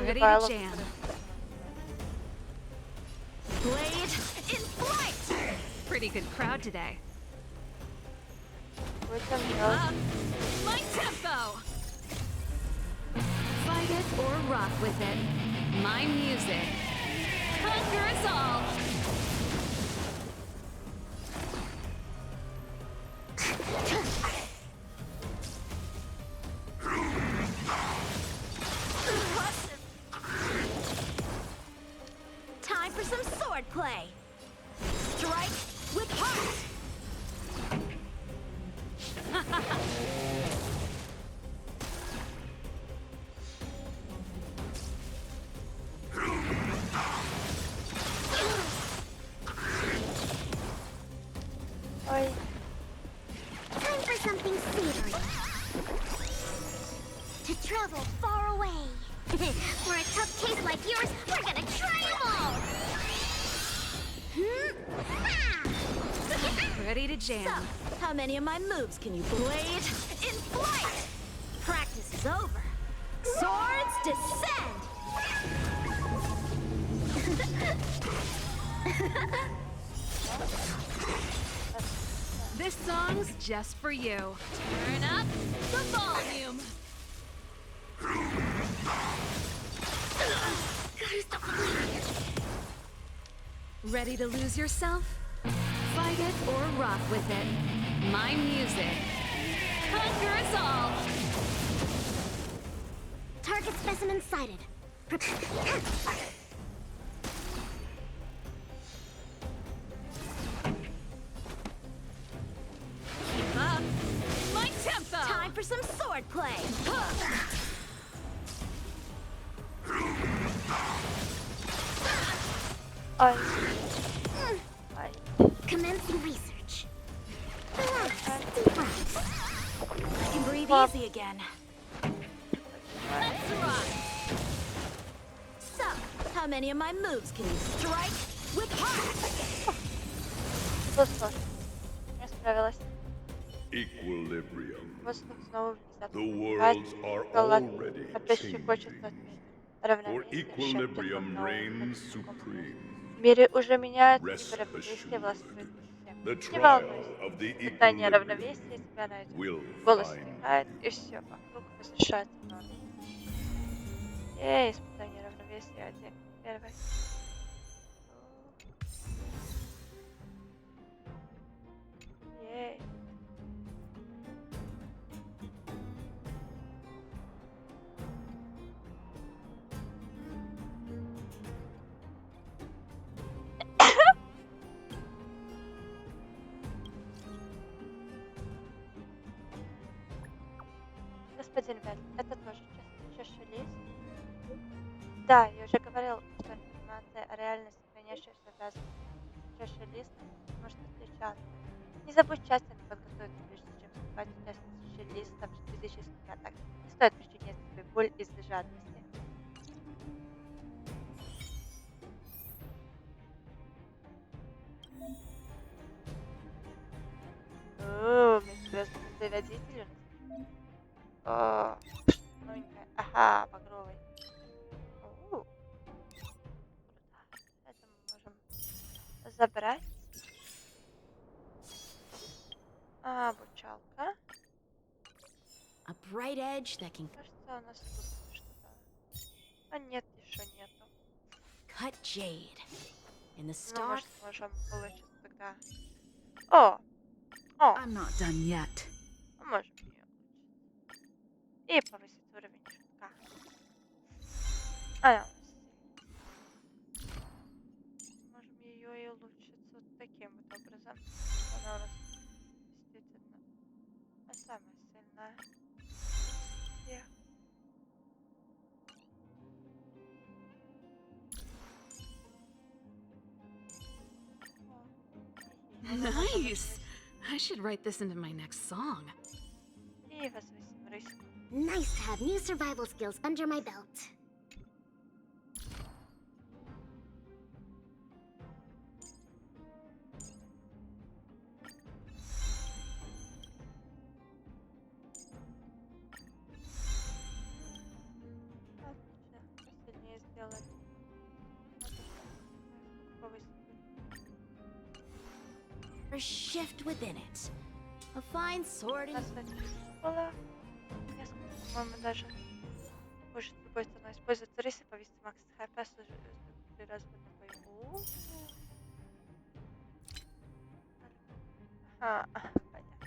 Ready to jam. Blade in flight! Pretty good crowd today. With them Keep hills. up. My tempo! Fight it or rock with it. My music conquers all. Time for some sword play. Strike with heart. travel far away. For a tough case like yours, we're gonna try them all. Ready to jam. So, how many of my moves can you blade? In flight! Practice is over. Swords descend! This song's just for you. Turn up the volume. Ready to lose yourself? Fight it or rock with it. My music. Conquer us all! Target specimen sighted. Keep up. My tempo! Time for some sword play. Ay. Ay. Commencing research. I can breathe easy again. Let's rock! So, how many of my moves can you strike with heart? Было сложно. Я справилась. Equilibrium. Воздух снова внезапно The нагревает, worlds are голова already опять хочется changing. отметить. For Равновесие шепчет в equilibrium окно. reigns supreme. В мире уже меняется, ибо Rest равновесие assured, властвует над всем. the Не trial волнуйся, of the испытание equilibrium равновесия тебя найдет. will Голос find стихает, и все вокруг возвращается в норму. Испытание равновесия один. Первый. Ей. Господин Вель, это тоже чаша лист? Да, я уже говорил, что информация о реальности, хранящаяся в разных чаша лист, может отличаться. Не забудь тщательно подготовиться, прежде чем вступать в тест листов с физическими атаками. Не стоит причинять себе боль из-за жадности. О, межзвездная родительница. О, новенькая. Ага, багровый. Круто. Это мы можем забрать. Обучалка. A bright edge that can Кажется, у нас тут что-то. А нет, еще нету. cut jade. In the Ну, start, может, можем улучшить тогда. О! О! I'm not done yet. Можем ее улучшить. И повысить уровень чутка. Она у нас сильнее. Можем ее и улучшить вот таким вот образом. Она у нас действительно самая сильная. Всех. Nice! I should write this into my next song. И возвысим рысь. Nice to have new survival skills under my belt. Отлично. Сильнее сделали. Повысить. or shift within it. A fine sword У and нас было несколько, по-моему, даже может с любой стороной использоваться рысь и повесить макс хп при разводном бою. Ага, понятно.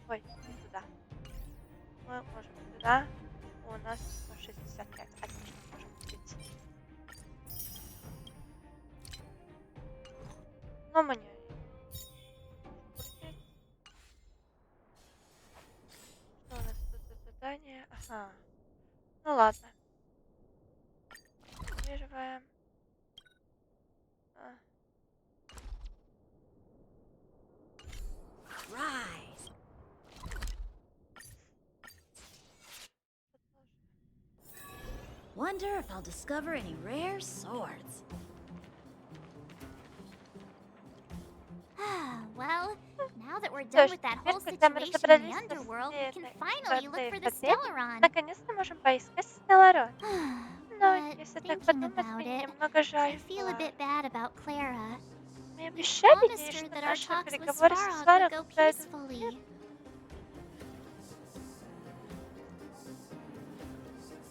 Ой, не туда. Мы можем сюда. У нас 165. Отлично, можем убить. Но мне крутить. Что у нас тут за задание? Ага. Ну ладно. Активируем. wonder if I'll discover any rare swords. Well, now that we're done with that whole situation in the underworld, we can finally look for the Stellaron. Наконец-то можем поискать Стелларон. Но, But если так thinking подумать, about мне it, немного жаль I feel a Флар. bit bad about Clara. Мы We обещали ей, promised her что that our наши talks with переговоры со Svarog would Сварогом go пройдут. peacefully.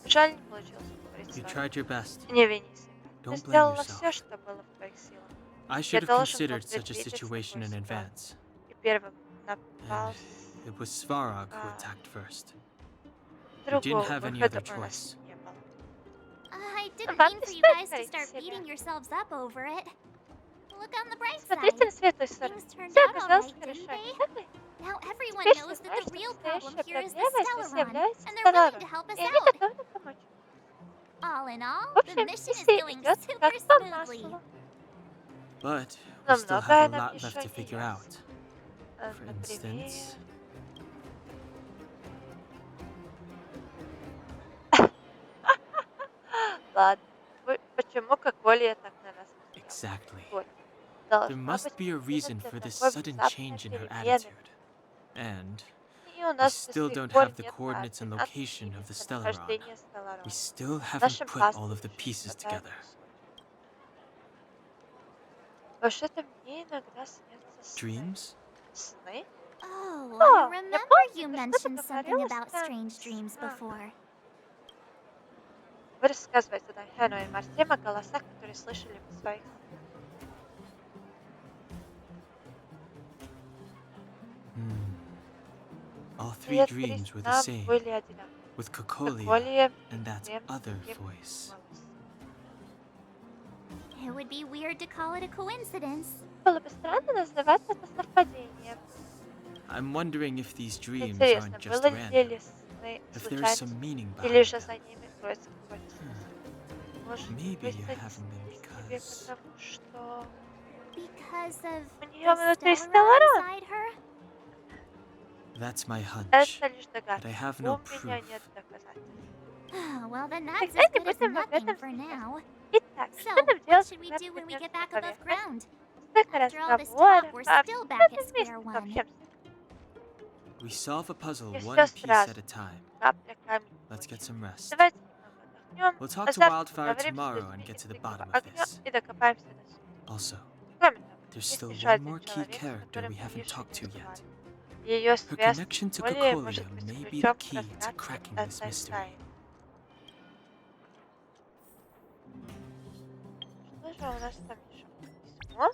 Жаль, не получилось поговорить с You вами. tried your best. Не вини себя. Ты Don't blame сделала yourself. все, что было в твоих силах. I Ты should have должен был considered such a предвидеть situation такую in ситуацию. advance. И первым напал And it was Svarog who attacked first. We didn't другого have any выхода other у нас choice. не было. I didn't Вам mean не for you стоит guys to корить start себя. beating yourselves up over it. Look on the bright Смотрите side. на светлую сторону. Things turned Все out оказалось alright, хорошо, didn't не they? так ли? Now everyone Теперь все knows that знают, the что real problem настоящая here is the проблема здесь Stellaron, является and they're willing to Стелларон. help us И они out. готовы помочь. All in all, В the общем, mission is миссия going идет super как по smoothly. маслу. But Но we still have многое a нам lot еще left to не figure ясно. out. For Например... instance, Ладно. Почему Коколья так на нас смотрела? exactly. Вот. There Должна must быть be a причина reason для for this такой sudden внезапной change in her перемены. attitude. And И у we нас до still сих don't пор have the нет coordinates and координат location of the Stellaron. местонахождения We Стелларона. still В haven't нашем put all of the паспорте pieces еще не хватает together. кусочков. Вообще-то мне иногда снятся сны. Dreams? Сны? Oh, О, I я remember помню, you ты что-то mentioned something говорила about странные strange dreams сны. before. Вы рассказываете Дайхену и Мартем о голосах, которые слышали в своих снах. All Все three три dreams were the сна same, были одинаковые. with Cocolia Коколья and that всем other другим voice. голосом. It would be weird to call it a coincidence. Было бы странно называть это совпадением. I'm wondering if these dreams Интересно, aren't just были ли random, сны if there is some случайностью, meaning или behind же за them. ними кроется какой-то смысл? Может Maybe быть, you они haven't them снились тебе, because потому что Because of у the нее внутри Stellaron Стелларон? inside her? that's my hunch. Это лишь But догадка. I have У no меня proof. нет доказательств. Well, then that's Тогда as не good as будем об nothing этом for сейчас. now. Итак, что So, нам what делать, should we когда do when we поднимемся get на back above поверхность? ground? Столько After all this разговоров, talk, we're а still в back at этом square месте one. общаемся. We solve a puzzle И one все piece at сразу. a time. Капля камень Let's get точит. some rest. Давайте немного отдохнем, We'll talk а to завтра Wildfire поговорим с tomorrow and людьми get из to the Дикого bottom of огня this. и докопаемся до сути. Also, Кроме того, there's есть still еще one один more key человек, с character которым we мы haven't еще talked не to yet. разговаривали. Ее Her связь с connection to Колей Cocolia может быть may be ключом the к key to разгадке cracking this этой mystery. тайны. Что же у нас там еще? Письмо?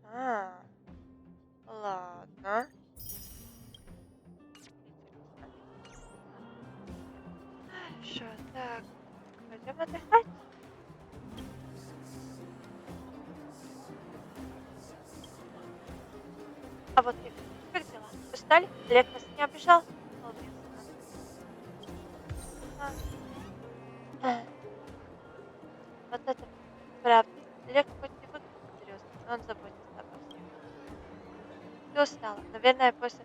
А, ладно. Хорошо, так. Пойдем отдыхать. А вот и как дела? Устали? Лев нас не обижал? Молодец. А. Вот это правда. Лев хоть и выглядит серьезно, но он заботится обо всех. Ты устала. Наверное, после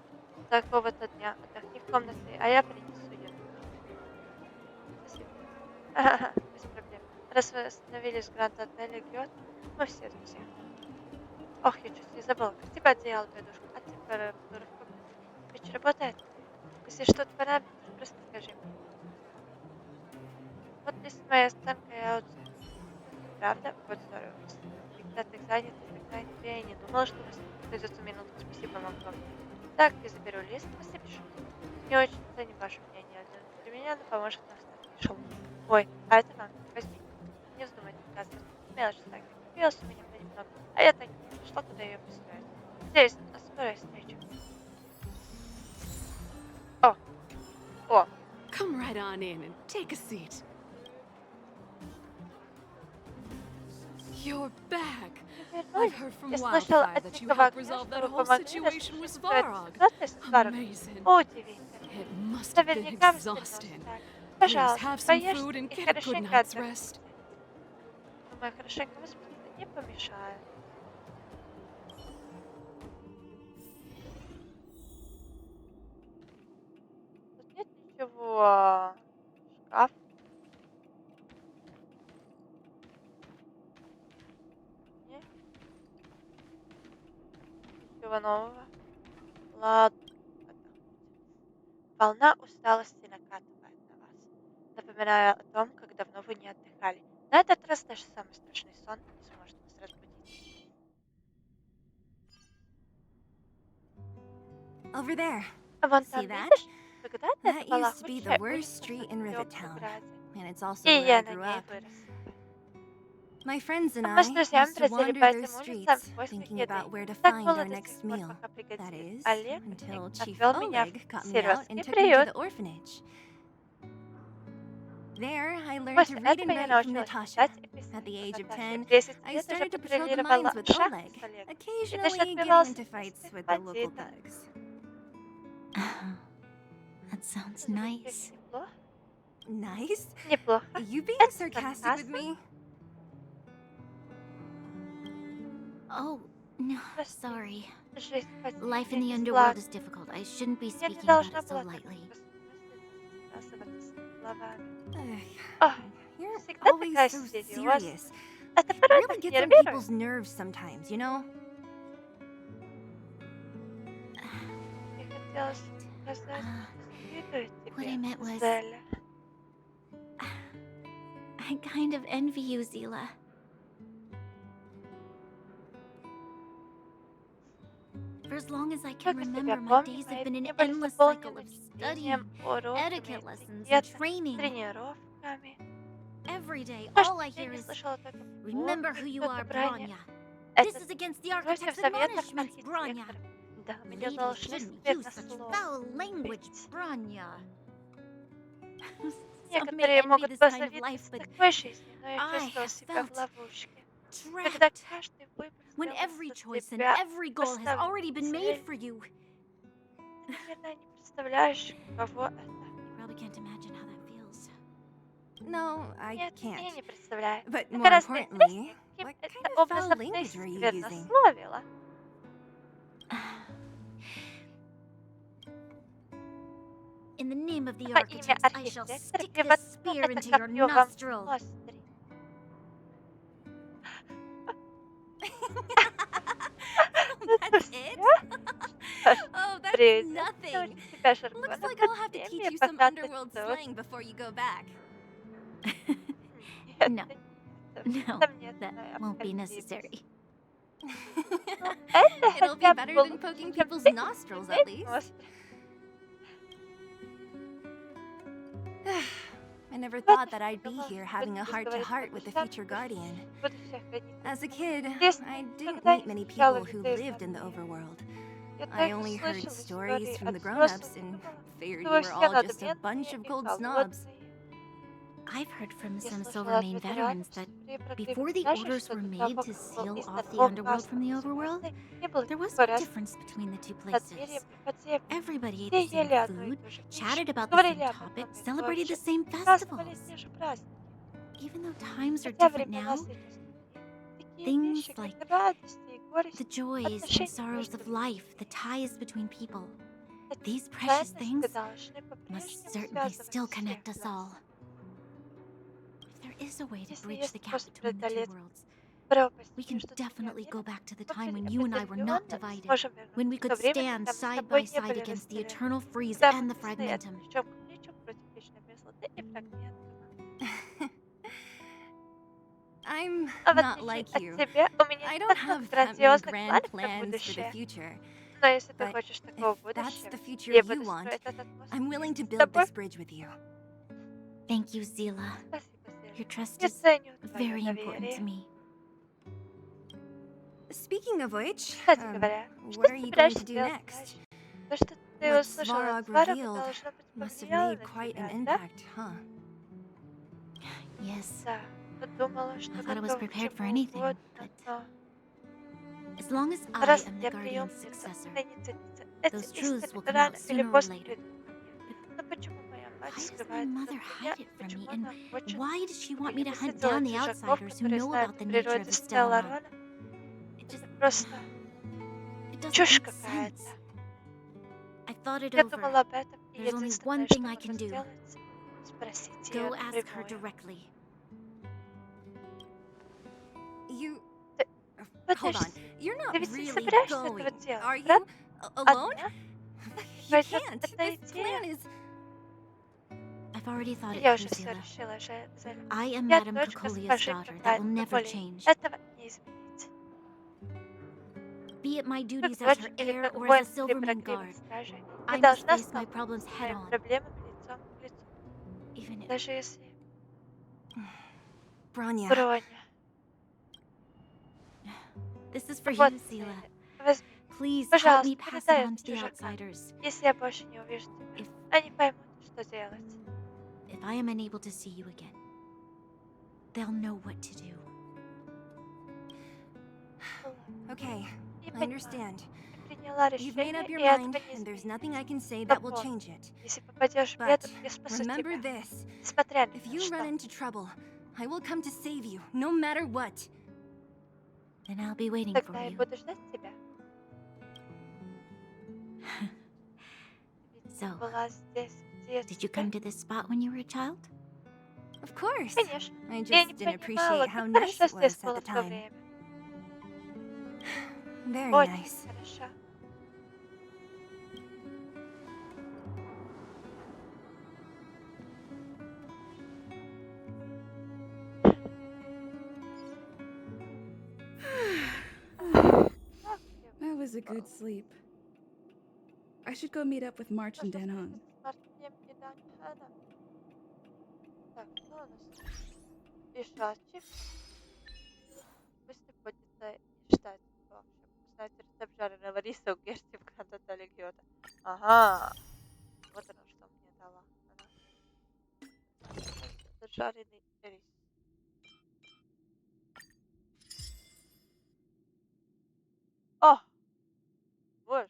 такого-то дня отдохни в комнате, а я принесу еду. Спасибо. Ага, без проблем. Раз вы остановились в Гранд-отеле Гёт, мы все друзья. Ох, я чуть не забыла. Как тебе одеяло, подушку? А температура в комнате? Печь работает? Если что-то понадобится, просто скажи мне. Вот здесь моя сценка и аутсайд. Правда? Вот здорово. Когда ты занят, я и не думала, что у нас найдется минутка. Спасибо вам огромное. Так, я заберу лист, вы запишу. Не очень ценим ваше мнение. Для меня оно поможет нам стать шоу. Ой, а это вам. Возьми. Не вздумайте отказывать. Мелочь так. Купилась у меня немного. А я так и не пришла, куда ее пристроить. Надеюсь, на скорой встрече. О! Come right on in and take a seat. You're back. I've heard from Я слышала Wildfire от that you Дикого helped огня, resolve что that вы whole помогли situation with разрешить эту Svarog. ситуацию с Сварогом. Amazing. Удивительно. It must have been Наверняка вы exhausting. так. Please Пожалуйста, have some поешьте food and и get a good хорошенько night's отдохните. rest. Думаю, хорошенько выспаться не помешает. Тут нет ничего. Чего? Шкаф? Нет? Ничего нового? Ладно, отдохнуть. Волна усталости накатывает на вас, напоминая о том, как давно вы не отдыхали. На этот раз даже самый страшный сон не сможет вас разбудить. Over there. А вон See там, that? видишь? Когда-то это That была used to be the худшая worst улица street in в Rivet Town, Оксфорде. and it's И also where I я на grew ней up. выросла. My friends and А мы с I друзьями used to бродили wander по those этим улицам в streets, поисках thinking еды. about where to Так find было our до тех next пор, meal. пока That бригадир is, Олег until Chief отвел меня в Oleg got me out and сиротский took me to приют. the orphanage. There, I learned to После read этого and я write from научилась Natasha. читать и At писать the по age of Наташе. 10, В 10 I лет уже started to patrol the патрулировала mines with шахты Oleg, с Олегом и даже occasionally getting отбивался into от fights местных with the local бандитов. thugs. That sounds Звучит nice. неплохо. Nice? Неплохо. Are you being Это sarcastic with сарказм? me? Oh, no, Прости, sorry. жизнь в Life in подземелье the не underworld сладкая. is difficult. I shouldn't be Я не speaking about должна it so была так lightly. бессмысленно разбрасываться словами. Ugh, Ой, you're всегда always такая so серьезная. serious. Это It порой really так gets on нервирует. people's nerves sometimes, you know? Мне хотелось сказать, что завидую What I тебе, meant was, Зеля. I kind of envy you, Zila. For as long as I can Сколько себя remember, my помню, days have мои been an дни были endless cycle заполнены of чтением, studying, уроками, etiquette lessons, and этикетом, training. тренировками. Every day, all I Каждый день hear я is, слышала только remember помни, wу you кто ты, are, Браня. Branya. This Это is against the против architect's советов admonishments, Branya. архитекторов. Да, мы не Ladies должны shouldn't use such foul language, слушать. Branya. Some may Некоторые envy могут this kind of life, позавидовать but такой жизни, но я I чувствовала have себя в felt ловушке. Когда trapped. каждый выбор When сделан every за choice and тебя, every goal has поставлен already been made цель. for you. Ты, наверное, не представляешь, каково это. You probably can't imagine how that feels. No, I Нет, can't. я не представляю. But Но more гораздо importantly, интереснее, каким what это kind of foul образом ты language are you using? сквернословила. In the name of the Во имя architects, I shall архитектора stick я this воткну spear это into your копье вам в nostril. ноздри. That's it? Oh, that's Придется nothing. научить тебя Looks жаргону like I'll have to академии, teach you some пока ты underworld тут. slang before you go back. Нет, No. нет, No, несомненно, that won't be необходимость. necessary. Ну, это It'll be хотя бы better than лучше, poking чем people's ты nostrils, at иметь least. ноздри. I never Вот thought уж that не I'd be думала, here что having a будешь говорить heart-to-heart по with the душам future guardian. будущая хранительница. As a kid, Если I didn't никогда meet не many встречала people who людей lived in the знатных. overworld. Я I только only heard слышала stories истории from от the взрослых grown-ups и and думала, figured что you вы were все all just a bunch надменные of и cold snobs. голодные. I've heard from Я some слышала от Silvermane ветеранов, veterans that что при before the знаешь, orders что were до made того, to как был seal издан off the underworld указ from the overworld, Звездный, не было there was никакой no разницы difference between the two между подземельем places. и подземным. Everybody ate Все the same ели одну и food, ту же пищу, chatted about the говорили same об одном topics, и том celebrated the же, same праздновали festivals. те же праздники. Even though times are Хотя different времена now, существуют, такие things вещи, like как радости и горести, the joys and отношения sorrows между of людьми, life, the ties between people, эти these precious ценности things должны must по-прежнему certainly связывать still всех connect us нас. all. If there is a way to Если bridge есть the gap способ between the two преодолеть worlds, пропасть we can между двумя definitely go мирами, back to the мы time when you and I were not определенно divided, сможем when we вернуться в could то время, stand когда мы с side тобой by не side были against the разделены, eternal freeze когда мы and the могли стоять fragmentum. плечом к плечу против вечной мерзлоты и фрагментов. I'm А в not отличие like от you. тебя, у меня I нет don't таких have that many грандиозных grand планов на plans for the будущее. future. Но если ты But хочешь if такого that's будущего, the future я you буду want, строить этот мост I'm willing to вместе с build тобой. this bridge with you. Thank you, Zila. Спасибо, Your Зеля. trust Я is ценю твое very important to доверие. me. Speaking of which, Кстати говоря, что what are you going to собираешься do делать next? дальше? То, что ты What услышала от Svarog Сварога, revealed должно быть must have повлияло made на quite an тебя, да? impact, huh? Yes, Да. Подумала, что I thought I was готова к prepared for чему anything, угодно, but но as long as I раз am the я Guardian's приемница, successor, хранительница, эти those истины truths will come рано out или sooner or поздно later. придут ко мне. Но почему моя мать Why does my скрывает это mother от меня, hide и it from почему me? And она хочет, why does she чтобы want me я to hunt высадила down the чужаков, outsiders who которые know знают about the о nature of природе the Stellar? Стелларона? It just Это просто it doesn't чушь make какая-то. sense. I thought it Я over. думала об этом, There's only Единственное, one что thing I можно can do. сделать, спросить ее Go ask her напрямую. directly. You. Ты, Hold on. подожди, You're not ты ведь не really собираешься этого going, делать, are you? правда? Alone? Одна? You Пойдет can't. одна This идея. plan is. I've already thought it Я through, уже все Zila. решила, Зеля. I am Я Madame дочь Cocolia's госпожи daughter. That Кокай, will never Кополи. change. Этого не изменить. Be it my Как duties as дочь her или heir как or as a воин при Silverman правдивых guard, стражей, ты I must должна face my столкнуться problems со head своими on. проблемами лицом к лицу. Even if... Даже если... Bronya. Броня. This is for Вот, you, Zila. возьми. Please help me Пожалуйста, pass it передай on это to the чужакам. outsiders. Если я больше не увижу тебя, If они поймут, что делать. if I am unable to see you again, they'll know what to do. Okay, Не I понимаю. understand. Ты приняла You've made решение, up your и этого mind, не and there's изменить. nothing I can say Но that will помни, change it. если попадешь в But беду, я спасу remember тебя. this. Несмотря ни If на you run что. into trouble, I will come to save you, no matter what. Then I'll be waiting for Тогда я you. буду ждать тебя. Ведь ты So, была здесь в did you детстве. come to this spot when you were a child? Of course. Конечно. I Я не just didn't понимала, appreciate how как nice хорошо it здесь was at было the в то time. время. Very Очень nice. хорошо. Ах, That was a good sleep. I should go meet up with March and Danon. Так, что у нас? Ишачик. Пусть находится и ждать. Узнать рецепт жареного риса у Герти в Гранд-Отеле Легиота. Ага. Вот оно что мне дала. Это жареный рис. О! Боже.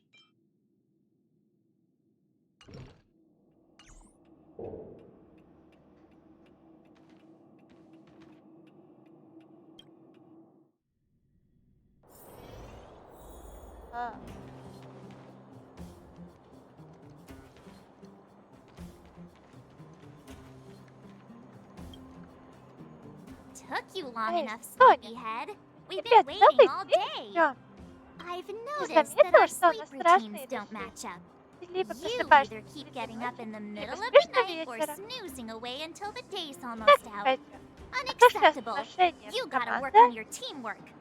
А. Took you long Эй, enough, Соня, sleepyhead. We've тебе been целый waiting all день day. ждем. I've Ты noticed that заметила, our что у sleep нас routines страшные don't дожди? match up. Ты либо You просыпаешься either keep посреди getting up ночи, in the либо middle of спишь the до night or вечера. snoozing away until the day's almost Так не out. пойдет. А то, что Unacceptable. отношения You с gotta work командой, on your teamwork.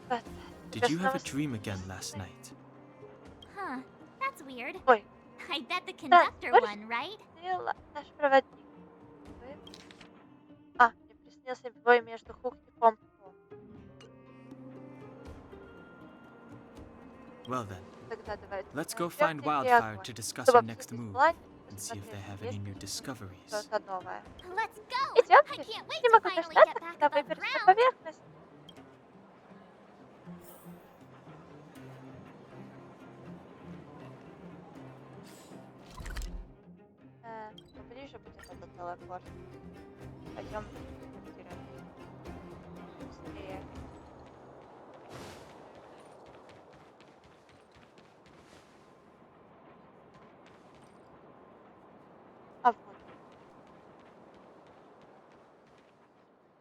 вот, Did you have a снова dream again снова last night? Huh, that's weird. Ой, I bet the да, conductor больше one, right? снила наш проводник. Вы? А, мне приснился бой между Хук и Помпо. Well then, Тогда давайте let's go найдем find тихий Wildfire огонь, to discuss чтобы our next обсудить move план и and see if they посмотреть, have есть any new ли discoveries. что-то новое. Let's go! I Идемте. can't wait Не to могу finally дождаться, get back когда above выберусь на ground. поверхность. Поближе будет этот телепорт. Пойдем быстрее. А вот.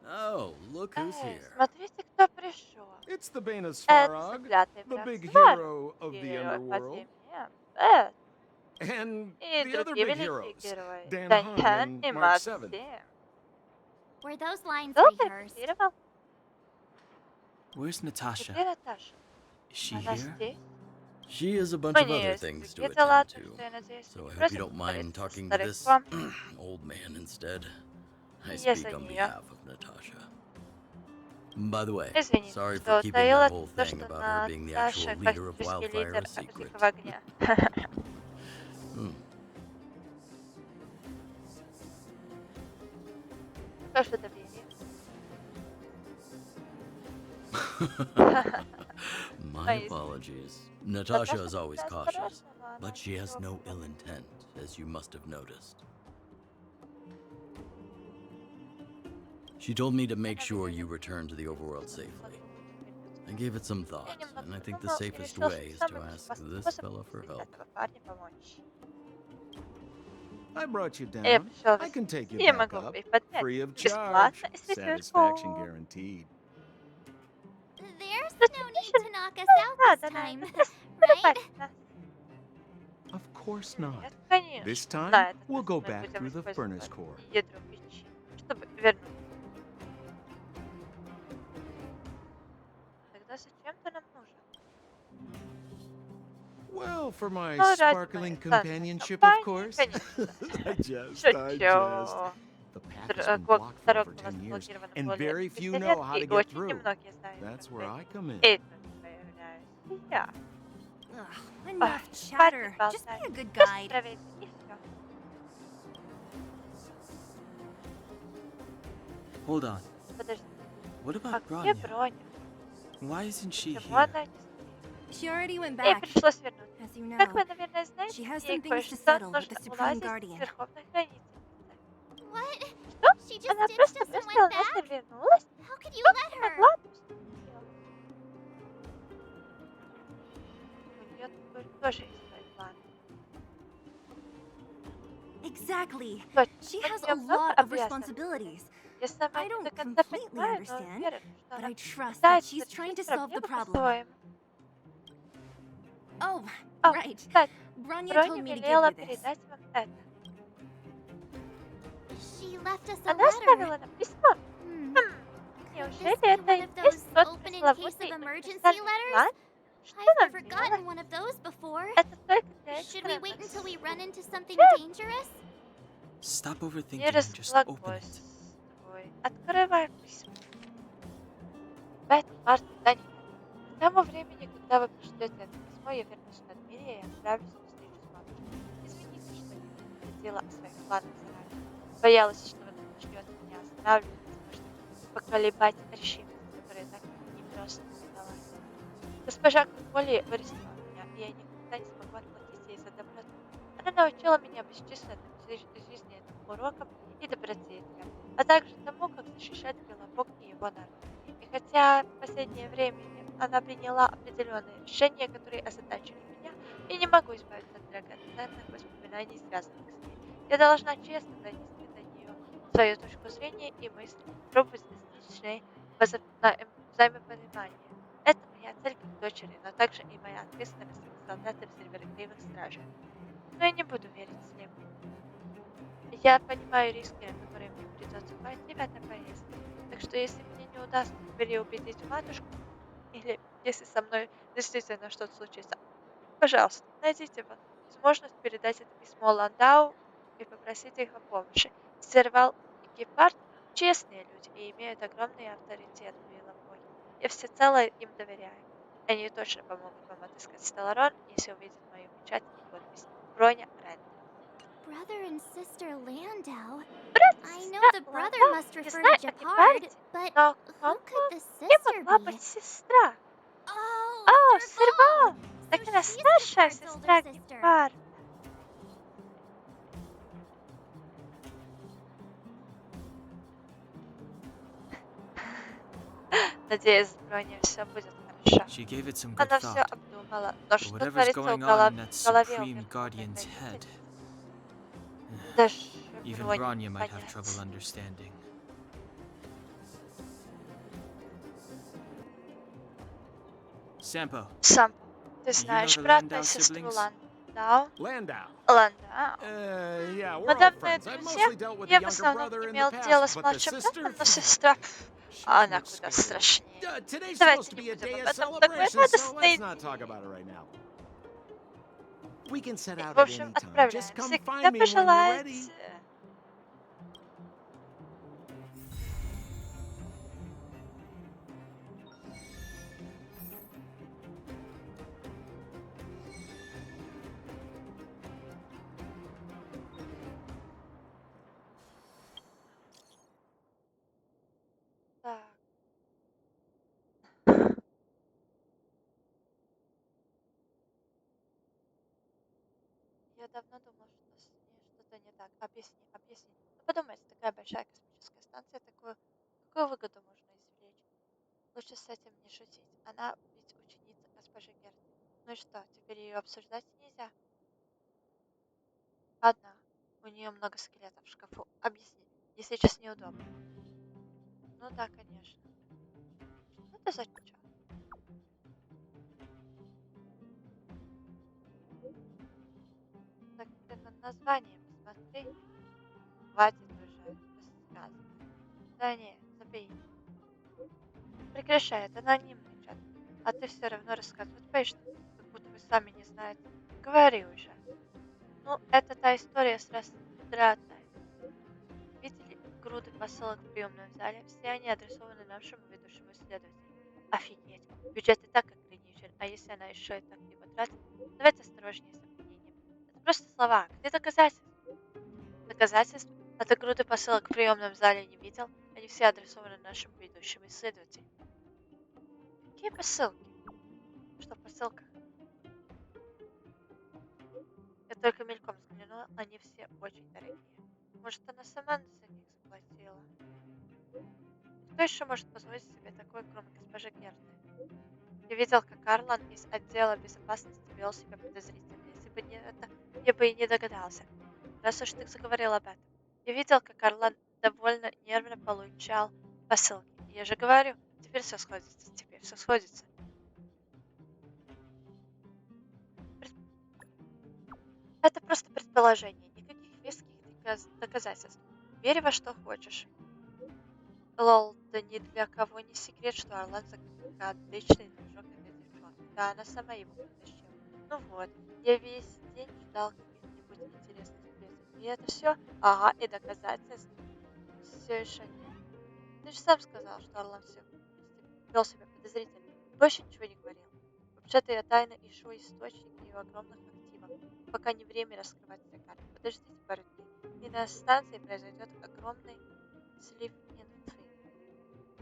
Oh, look who's here. Смотрите, кто пришел. It's the Bane of Это Svarog, заклятый the враг big Сварог, hero of the герой underworld, Академии. and И the other другие big великие heroes, герои. Dan Hun Даньян and и Mark 7. Максим. Were those lines Кто rehearsed? репетировал? Where's Natasha? Где Наташа? Is she Она here? здесь? She has a bunch У of нее other есть things to другие дела, attend так to, что я надеюсь, so вы I не hope you против don't mind поговорить со talking to this стариком. old man instead. I Я speak за on нее. behalf of Natasha. By the way, Извините, sorry for что keeping that утаила whole то, thing что about her being the actual Наташа leader of классический Wildfire лидер a secret. Дикого огня. Что ж это давление? My apologies. Natasha is always cautious, but she has no ill intent, as you must have noticed. She told me to make sure you return to the overworld safely. I gave it some thought, and I think the safest way is to ask this fella for help. I brought you Я down. пришел I can take восхитить, you и я back могу up, их поднять free of бесплатно charge. и Satisfaction сверху. guaranteed. There's Тут no тебе need же to knock us не out this надо на time, этот раз right? вырубать нас. Of course not. Нет, This конечно. time, На этот we'll раз go мы back будем through the furnace использовать core. ядро печи, чтобы вернуть. Тогда зачем ты нам нужен? Well, for my Ну, ради моей sparkling танцевальной companionship, of компании, course. конечно. I jest. Шучу. The path has been blocked for Дорога over была 10 years, заблокирована and более very few 10 лет, know how и to get очень through. немногие знают, That's как where I пройти. come in. И тут появляюсь я. Ugh, Ой, enough хватит chatter. Just болтать. be a good Просто guide. проверьте, и все. Hold on. Подожди, What а about где Bronya? Броня? Why isn't she Почему here? она не здесь? She already went Ей back. пришлось вернуться. As you Как know, вы, наверное, знаете, she has ей some things to кое-что settle with the нужно Supreme уладить с Guardian. Верховной Хранительницей. What? Что? She just Она ditched просто us and went бросила нас и back? вернулась? How could you Как let ты her? могла отпустить ее? У нее тоже есть свои планы. exactly. Точно, She у has нее a много lot of обязанностей. responsibilities. Я сама I не до don't конца completely понимаю, но understand, уверена, что but она I trust that пытается she's trying решить to solve the проблему problem. по-своему. Oh, О, right. кстати, Bronya Броня told me to give велела you this. передать вам это. She left us a Она letter. оставила нам письмо. Hmm. Хм, Could неужели this be это one и of есть those тот open in case пресловутый of emergency универсальный план? letters? Что I've нам never делать? gotten one of those before. Это только для Should we wait экстренных until we run into something случаев. dangerous? Stop Не overthinking and just open it. разглагольствуй. Открывай письмо. В этом парке нет. К тому времени, когда вы пришлете это письмо, я вернусь в Надмирье и отправлюсь на встречу с матушкой. Извините, что не предупредила о своих планах заранее. Боялась, что вы начнете меня останавливать, возможно, поколебать решимость, которая так непросто удалась. Госпожа Куколи вырастила меня, и я никогда не смогу отплатить ей за доброту. Она научила меня бесчисленным жизненным урокам и добродетелям, а также тому, как защищать Белобог и его народ. И хотя в последнее время она приняла определенные решения, которые озадачили меня, я не могу избавиться от драгоценных воспоминаний, связанных с ней. Я должна честно донести до нее свою точку зрения и мысли, попробовать достичь с ней взаимопонимания. Это моя цель как дочери, но также и моя ответственность как солдата в справедливых стражах. Но я не буду верить слепо. Я понимаю риски, на которые мне придется пойти в этой поездке. Так что если мне не удастся переубедить матушку, или если со мной действительно что-то случится, пожалуйста, найдите возможность передать это письмо Ландау и попросите их о помощи. Сервал и Гепард — честные люди и имеют огромный авторитет в Вилопоге. Я всецело им доверяю. Они точно помогут вам отыскать Стелларон, если увидят мою печать и подпись. Броня Рен. Brother and sister Landau. Брат и I know сестра the brother Ландау, must я refer знаю to о Gepard, Гепарде, but но who could the кем sister могла be? быть сестра? Oh, О, Serval! Сервал! So Так она she's старшая Gepard's older сестра sister. Гепарда. Надеюсь, с Броней все будет хорошо. She gave it some good Она все thought. обдумала, но But что whatever's творится going on in that в голове у Supreme Верховной Guardian's head, Хранительницы, даже even Броне Bronya не might have trouble понять. understanding. Sampo, Сампо, ты you know знаешь the брата и Landau сестру siblings? Ландау? Landau. Ландау. Yeah, we're Мы all давние friends. I've друзья. mostly dealt with the Я в younger основном brother in the имел дело past, с but the младшим sister, братом, но сестра, she's она much куда scarier. страшнее. Today's Давайте supposed to не be a будем day об of этом. Такой celebration, so let's радостный not talk день. about it right now. We can set И, out в at общем, any time. Just отправляемся, come когда find me when you're ready. пожелаете. Так. Я давно думал, что с ней что-то не так. Объясни, объясни. Ну, подумайте, такая большая космическая станция, какую выгоду можно извлечь? Лучше с этим не шутить. Она ведь ученица госпожи Герд. Ну и что, теперь ее обсуждать нельзя? Одна. У нее много скелетов в шкафу. Объясни. Мне сейчас неудобно. Ну да, конечно. Что это за чё? Так ты на название посмотри. Хватит уже рассказывать. Да не, забей. Прекращай, это анонимный чат. А ты все равно рассказывать боишься, как будто вы сами не знаете. Говори уже. Ну, это та история с растратой. Видели груды посылок в приемном зале? Все они адресованы нашему ведущему исследователю. Офигеть. Бюджет и так ограничен, а если она еще и так его тратит? Давайте осторожнее с обвинением. Это просто слова. Где доказательства? Доказательства? А ты груды посылок в приемном зале не видел? Они все адресованы нашему ведущему исследователю. Какие посылки? Что в посылках? Я только мельком взглянула, они все очень дорогие. Может, она сама за них заплатила? Кто еще может позволить себе такое, кроме госпожи Герты? Я видел, как Арлан из отдела безопасности вел себя подозрительно. Если бы не это, я бы и не догадался. Раз уж ты заговорил об этом. Я видел, как Арлан довольно нервно получал посылки. Я же говорю, теперь все сходится. Пред- Это просто предположение, никаких веских доказательств. Верь во что хочешь. Лол, да ни для кого не секрет, что Орлан закадычный дружок этой девчонки. Да, она сама его притащила. Ну вот, я весь день ждал каких-нибудь интересных сплетен. И это все? Ага, и доказательств все еще нет. Ты же сам сказал, что Орлан все вел себя подозрительно. Больше ничего не говорил. Вообще-то я тайно ищу источник ее огромных активов. Пока не время раскрывать все карты. Подождите пару дней. И на станции произойдет огромный слив инфы.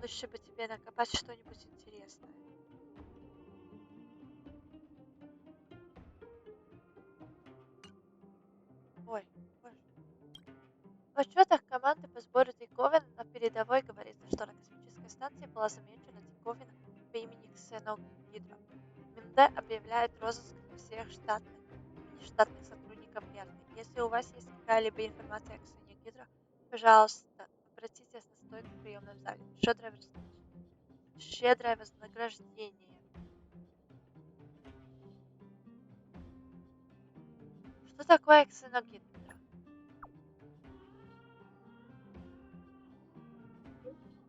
Лучше бы тебе накопать что-нибудь интересное. Ой, боже. В отчетах команды по сбору диковин на передовой говорится, что на космической станции была замечена диковина по имени Ксеногидро. МИНД объявляет розыск всех штатных и нештатных сотрудников Герты. Если у вас есть какая-либо информация о Ксеногидро, пожалуйста, обратитесь на стойку в приемном зале. Щедрое вознаграждение. Что такое Ксеногидро?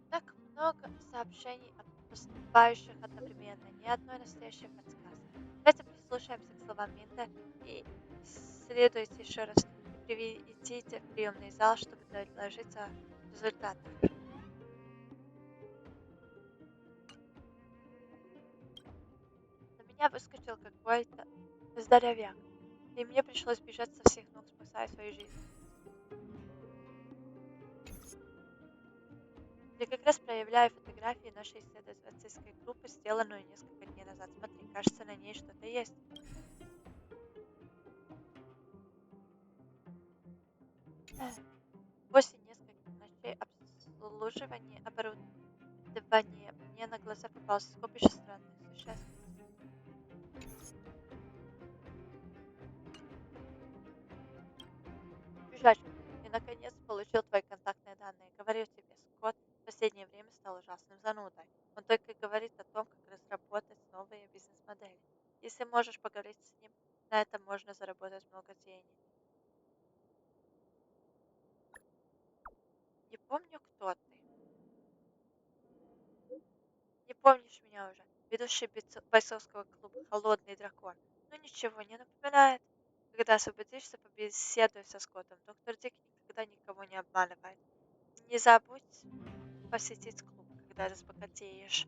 Так много сообщений, поступающих одновременно, ни одной настоящей подсказки. Давайте прислушаемся к словам Минда и исследуйте еще раз и приведите в приемный зал, чтобы доложить о результатах. На меня выскочил какой-то здоровяк, и мне пришлось бежать со всех ног, спасая свою жизнь. Я как раз проявляю фотографии нашей исследовательской группы, сделанную несколько дней назад. Смотри, кажется, на ней что-то есть. После нескольких ночей обслуживания оборудования мне на глаза попался скопище странных существ. Чужачка, и наконец получил твои контактные данные. Говорю тебе, Скотт в последнее время стал ужасным занудой. Он только говорит о том, как разработать новые бизнес-модели. Если можешь поговорить с ним, на этом можно заработать много денег. Не помню, кто ты. Не помнишь меня уже. Ведущий бойцовского клуба «Холодный дракон». Ну ничего, не напоминает. Когда освободишься, побеседуй со Скоттом. Доктор Дик никогда никого не обманывает. Не забудь посетить клуб, когда разбогатеешь.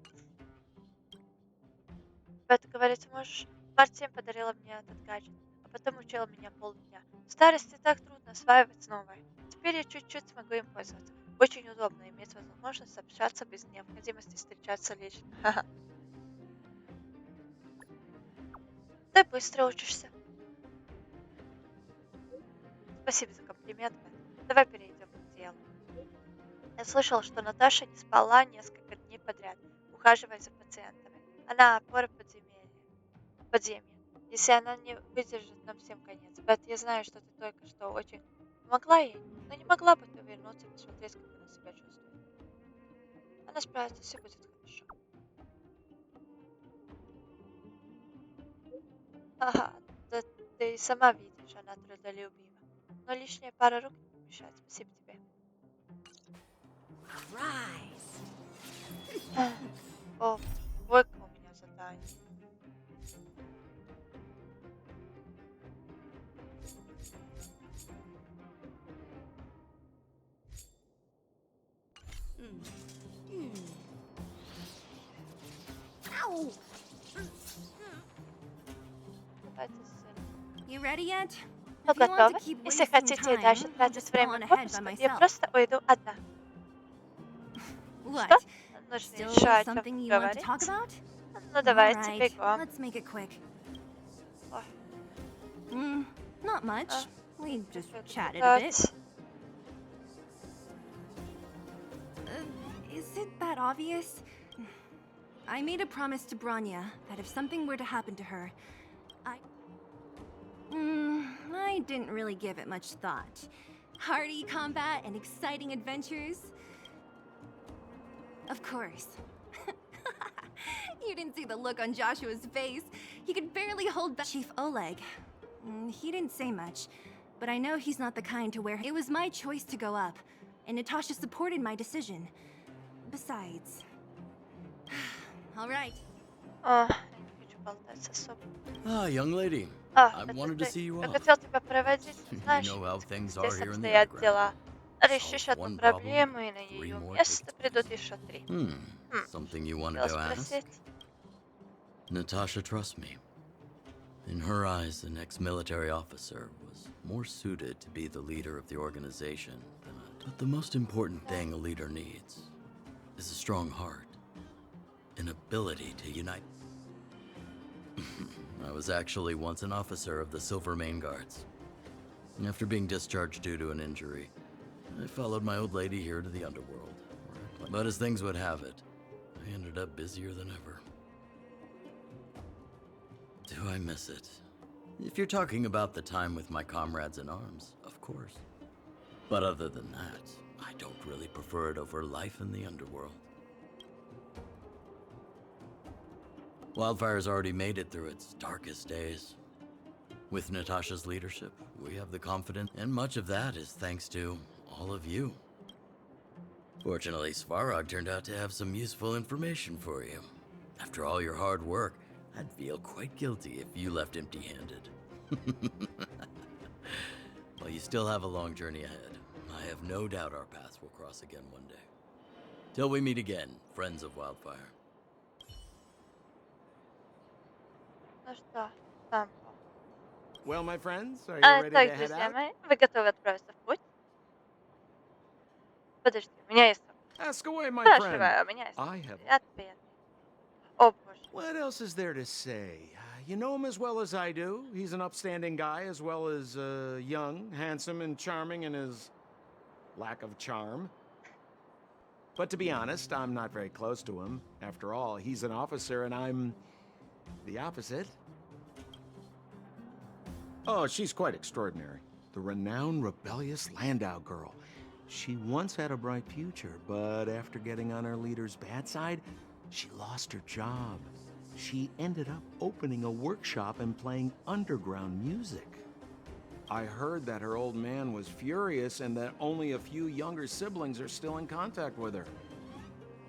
Это говорить можешь? Мартин подарила мне этот гаджет, а потом учила меня полдня. В старости так трудно осваивать новое. Теперь я чуть-чуть смогу им пользоваться. Очень удобно иметь возможность общаться без необходимости встречаться лично. Ха-ха. Ты быстро учишься. Спасибо за комплимент, Бет. Давай перейдем к делу. Я слышал, что Наташа не спала несколько дней подряд, ухаживая за пациентами. Она опора подземья. Если она не выдержит, нам всем конец. Бет, я знаю, что ты только что очень Помогла ей, но не могла бы ты вернуться и посмотреть, как она себя чувствует. Она справится, все будет хорошо. Ага, да ты и сама видишь, она трудолюбива. Но лишняя пара рук не помешает. Спасибо тебе. Rise. О, двойка у меня задание. Ow. Давайте ссылку. You ready yet? Ну, If you want to готовы? keep Если wasting хотите и дальше time, I'll тратить just go время on ahead by попусту, я myself. просто уйду одна. Что? What? Нужно Still еще о чем something you want to говорить? talk about? Ну, давайте Alright, бегом. let's make it quick. Ой, Not much. We just какой chatted a bit. депутат. Is it that obvious? I made a promise to Branya that if something were to happen to her, I didn't really give it much thought. Hardy combat and exciting adventures? Of course. You didn't see the look on Joshua's face. He could barely hold back. Chief Oleg. He didn't say much, but I know he's not the kind to wear. It was my choice to go up, and Natasha supported my decision. Besides... All right. О, я не хочу болтать особо. Ah, young lady. А, I это wanted to ты. see you Я off. хотел тебя проводить. You Знаешь, know how things are здесь here in the обстоят underground. дела. Решишь Solve одну one problem, проблему, и на three ее more take место its придут place. еще три. Something you wanted Хотела to ask? спросить. Natasha trusts me. In her eyes, an ex-military officer was more suited to be the leader of the organization than I. But the most important thing a leader needs is a strong heart, an ability to unite. I was actually once an officer of the Silver Main Guards. After being discharged due to an injury, I followed my old lady here to the underworld. But as things would have it, I ended up busier than ever. Do I miss it? If you're talking about the time with my comrades in arms, of course. But other than that, I don't really prefer it over life in the underworld. Wildfire's already made it through its darkest days. With Natasha's leadership, we have the confidence, and much of that is thanks to all of you. Fortunately, Svarog turned out to have some useful information for you. After all your hard work, I'd feel quite guilty if you left empty-handed. Well, you still have a long journey ahead. I have no doubt our paths will cross again one day. Till we meet again, friends of Wildfire. Ну что, там. Well, my friends, are you ready Так, to head друзья out? мои, вы готовы отправиться в путь? Подожди, у меня есть вопрос. Ask away, my friend. Спрашивай, у меня есть I have. ответ. О, боже. What else is there to say? You know him as well as I do. He's an upstanding guy, as well as young, handsome, and charming in his lack of charm. But to be honest, I'm not very close to him. After all, he's an officer, and I'm the opposite. Oh, she's quite extraordinary. The renowned rebellious Landau girl. She once had a bright future, but after getting on her leader's bad side, she lost her job. She ended up opening a workshop and playing underground music. I heard that her old man was furious and that only a few younger siblings are still in contact with her.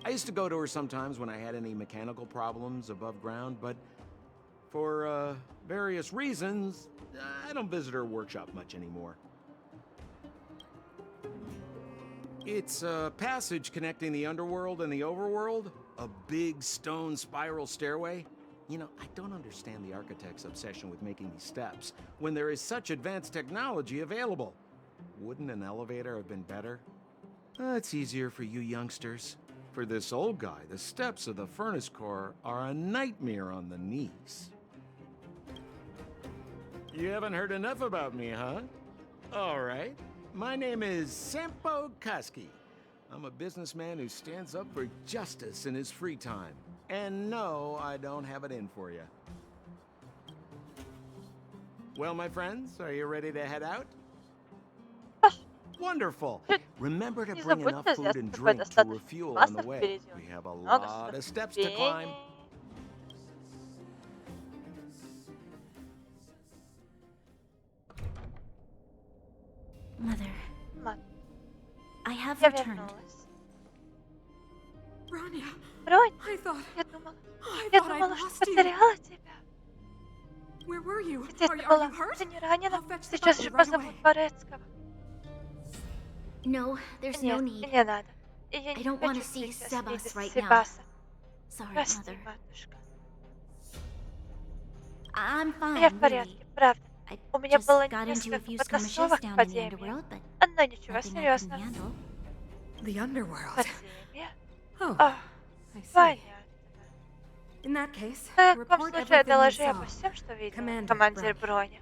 I used to go to her sometimes when I had any mechanical problems above ground, but for various reasons, I don't visit her workshop much anymore. It's a passage connecting the underworld and the overworld. A big stone spiral stairway. You know, I don't understand the architect's obsession with making these steps when there is such advanced technology available. Wouldn't an elevator have been better? It's easier for you youngsters. For this old guy, the steps of the furnace core are a nightmare on the knees. You haven't heard enough about me, huh? All right. My name is Sampo Koski. I'm a businessman who stands up for justice in his free time. And no, I don't have it in for you. Well, my friends, are you ready to head out? Wonderful. Remember to Не bring enough забудьте food взять с and собой drink to достаточно refuel on the припасов way. впереди. We have a Много lot of steps to climb. ступеней. Mother, Мат, I have я returned. вернулась. Ronja, Бронь, I thought я думала, I'd что lost you. потеряла тебя. Where were you? Где Are ты you была? hurt? Ты не ранена? I'll fetch the Сейчас butler же right позову away. дворецкого. No, there's no Нет, need. не надо. И я I не don't want хочу to see видеть Sebas right now. Себаса. Sorry, Прости, Mother. матушка. I'm Я в fine, really. порядке, правда. I У меня just было got into a несколько few skirmishes потасовок в down in the подземье. underworld, but Но ничего nothing I couldn't серьезного. handle. The underworld. Подземье? Oh, Ах, I see. понятно. In that case, В таком report случае everything you доложи saw. обо всем, что видела, Commander командир Броня. Броня.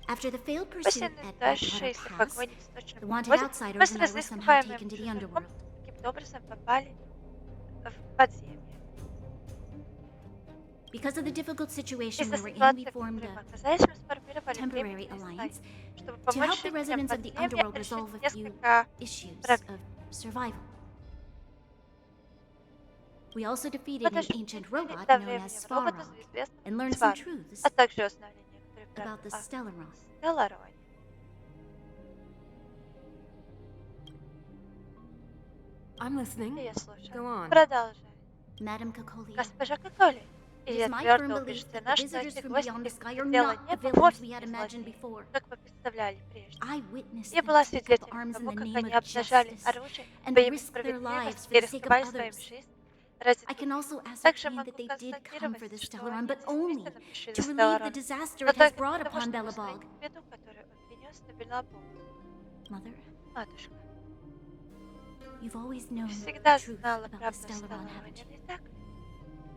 After the failed pursuit После at Blackwater неудавшейся Pass, погони в Восточном the wanted переходе, outsiders мы с and I were somehow разыскиваемым taken to the чужаком underworld. каким-то образом попали в подземье. Because of the difficult situation Из-за we were in, we ситуации, в formed которой мы a оказались, мы сформировали temporary временный alliance союз, чтобы to помочь help the жителям residents of the подземья underworld решить resolve a few несколько issues проблем. of survival. We also defeated Мы an даже ancient победили robot known древнего as робота, Svarog известного and learned как some Сварог, truths а также узнали некоторые about the правила Stellaron. о Стеллароне. I'm listening. Я слушаю. Go on. Продолжай. Madam Cocolia, Госпожа Коколи, и it я is my твердо firm belief that убеждена, the что visitors эти from гости beyond the из sky are предела not the неба villains вовсе we had не imagined злодеи, before. как вы представляли прежде. I witnessed Я them была take up свидетелем arms in того, the как name они of обнажали justice оружие and во имя risked their lives справедливости for и the sake of рисковали своим others. жизнь ради I can других. also Также ascertain могу that they did come for the констатировать, что Stellaron, они but only действительно пришли to за relieve the Стелларон, disaster но it has только brought для того, upon чтобы Belobog. устранить беду, которую он принес на Белобог. Mother, Матушка, you've always ты known the всегда truth знала about the правду о Stellaron, haven't Стеллароне, you? не так?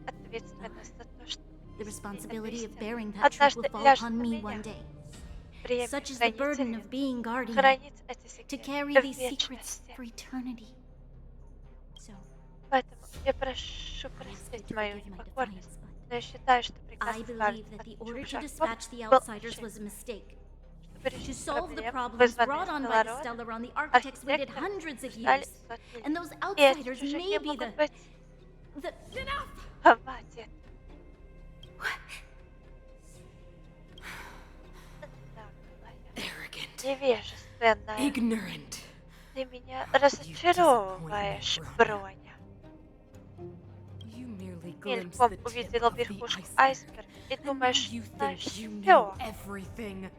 Ответственность за то, что The действительно responsibility of истина, bearing that truth will однажды fall ляжет upon на me меня. one day. Бремя Such is the burden of хранительницы, being guardian, хранить эти to секреты carry в these secrets вечности. for eternity. So, Поэтому я прошу I ask you простить to мою forgive my непокорность, defiance, but но я считаю, что приказ I избавиться believe that от the order to чужаков dispatch the был outsiders was a ошибкой. mistake. Чтобы To решить solve the проблемы, problems вызванные brought on by the Стеллароном, Stellaron, the architects waited архитекторы hundreds of ждали years. сотни And лет. those И эти outsiders чужаки may be могут быть the... Enough! хватит. Arrogant. Невежественная. Ignorant. Ты меня разочаровываешь, Броня. You merely glimpsed Мельком the tip увидела of the верхушку iceberg. айсберга и And now думаешь, you знаешь think you все. know everything.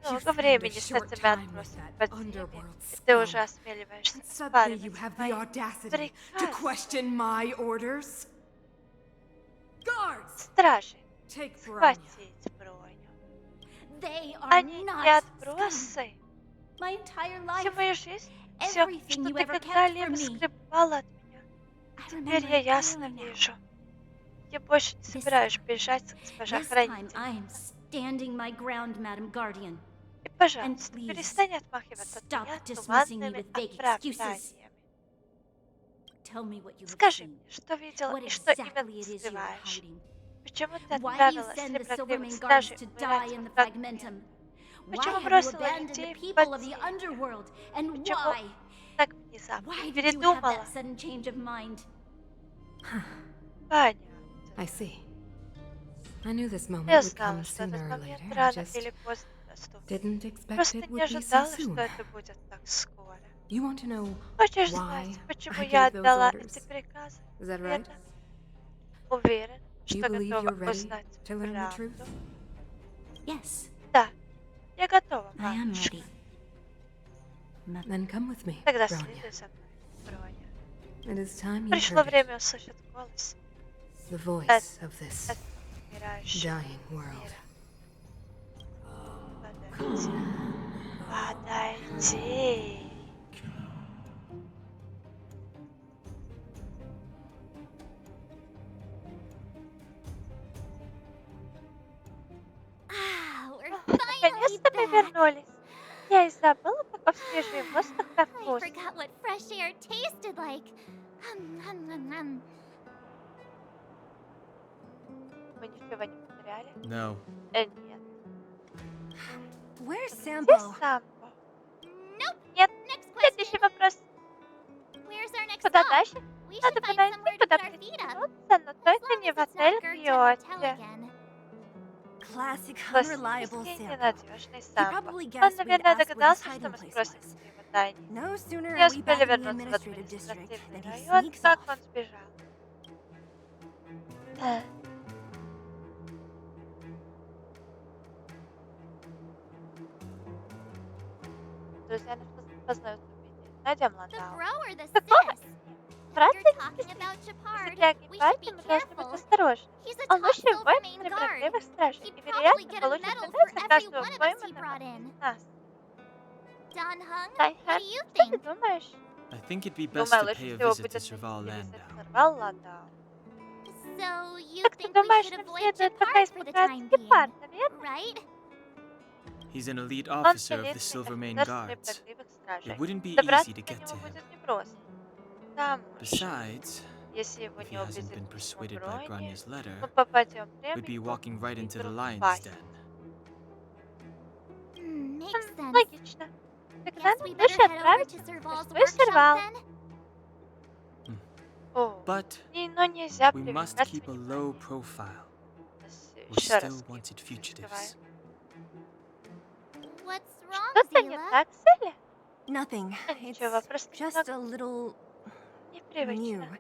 You Немного spend a времени с short этими time with отбросами that подземья, underworld и ты scum. уже осмеливаешься And suddenly you оспаривать have the мои audacity to приказы. question my orders. Guards, Стражи, take Bronya. схватить Броню. They are Они не not отбросы. my entire Всю life. мою жизнь, все, Everything что you ты ever kept когда-либо from me. скрывала от меня, I теперь remember я it ясно clearly now. вижу. Я больше не собираюсь бежать, госпожа This time I хранительница. am standing my ground, Madam Guardian. И, пожалуйста, please, перестань отмахиваться от stop меня dismissing me туманными with vague оправданиями. Tell me what you have Скажи seen. мне, что видела What и что exactly именно it is you are скрываешь. hiding. Почему ты Why do you отправила send the среброгривых Silvermane стражей guards to die умирать in во the фрагмент? fragmentum? Why Почему have you бросила abandoned людей the в people of the подземье? underworld? And Почему why? так внезапно Why did you have передумала? that sudden change of mind? Понятно. I see. I knew this moment Я would знала, come что sooner этот or момент later. I рано just или поздно наступит. didn't expect Просто it не would be so ожидала, что soon. это будет так скоро. You want to know Хочешь why знать, почему I я gave those отдала orders? эти приказы? Is that right? Верно? Уверен, Do you что believe готова you're ready узнать to learn the truth? правду. Yes, Да, я готова, I am матушка. ready. Then come with me, Тогда Bronya. следуй за мной, Броня. It is time you Пришло heard it. время услышать голос The voice of this этого умирающего dying world. мира. Подойди. Ah, we're Наконец-то мы вернулись. Я и забыла, каков свежий воздух на I вкус. forgot what fresh air tasted like. Мы ничего не потеряли? No. Нет. Where's Где Sambo? Самбо? Nope, Значит, We надо should бы find найти, somewhere to куда put our feet up. пристегнуться, но As только long не as в it's not отель Gurkha Hotel Кьоти. again. Classic, unreliable Классический, Sampo. ненадежный He Самбо. probably Он, guessed we'd наверное, ask where his догадался, что hiding мы place спросим, was. где его тайник. No sooner Не are we успели back in the вернуться в administrative district административный than he район, sneaks как off. он сбежал. Да. Друзья нас познаются в беде. Найдем The Ландау. bro or the Какого? sis? Брат You're или talking сестра? about Если Chapard. для We should Гепарда be мы должны быть careful. осторожны. He's a Он top лучший воин Silvermane среди guard. бродливых стражей He'd и, probably вероятно, get a получит medal медаль for за every каждого one of us he пойманного brought из in. нас. Don Hung, what Тайхан, do you что ты think? думаешь? I think it'd be best Думаю, to лучше pay a всего visit to будет Serval нанести визит Landau. Сорвал Ладау. So you Так ты think we думаешь, should нам avoid следует пока Chapard for the испугаться time being, Гепарда, верно? right? He's an elite Он officer of the элитный Silvermane офицер среди Guards. бродливых It стражей. wouldn't be Добраться easy to до get to него him. будет непросто. К тому же, Besides, если его if не he hasn't убедит been письмо persuaded by Брони, Granya's letter, мы попадем we'd be прямиком walking right в into the игру lion's пасти. den. Makes sense. Логично. Тогда Guess нам we лучше better head over отправиться to в Serval's мастерской Сорвал. workshop then. О, But но нельзя we must привлекать keep a внимание. low profile. We're Еще раз still wanted fugitives. What's wrong, Что-то не Zayla? так, Селли? Nothing. Ничего, It's просто just a немного little new. непривычно.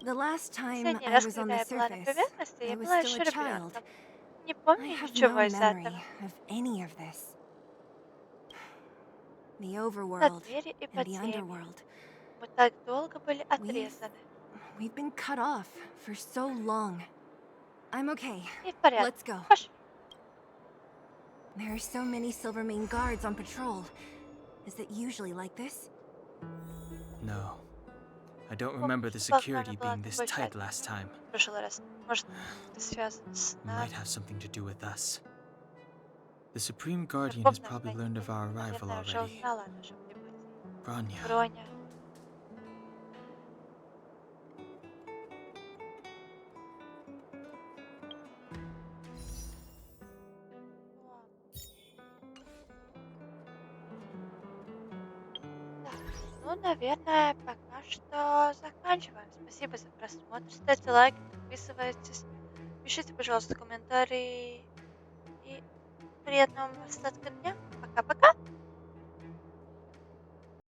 The last time Последний I раз, was on когда the я была на surface, поверхности, я I was была still еще a child. ребенком. Не I помню have ничего no из memory этого. of any of this. The До overworld двери и and the подземья. underworld. Мы так долго были отрезаны. We've been cut off for so long. I'm okay. И в порядке. Let's go. Пошли. There are so many Silvermane guards on patrol. Is it usually like this? No. I don't remember the security being this tight last time. В прошлый раз. Может, это связано с It нами? might have something to do with us. The Supreme Guardian has probably learned of our arrival Наверное, уже already. узнала о нашем прибытии. Grania. Броня. Так, ну, наверное, пока что заканчиваем. Спасибо за просмотр. Ставьте лайки, подписывайтесь. Пишите, пожалуйста, комментарии. И приятного вам остатка дня. Пока-пока.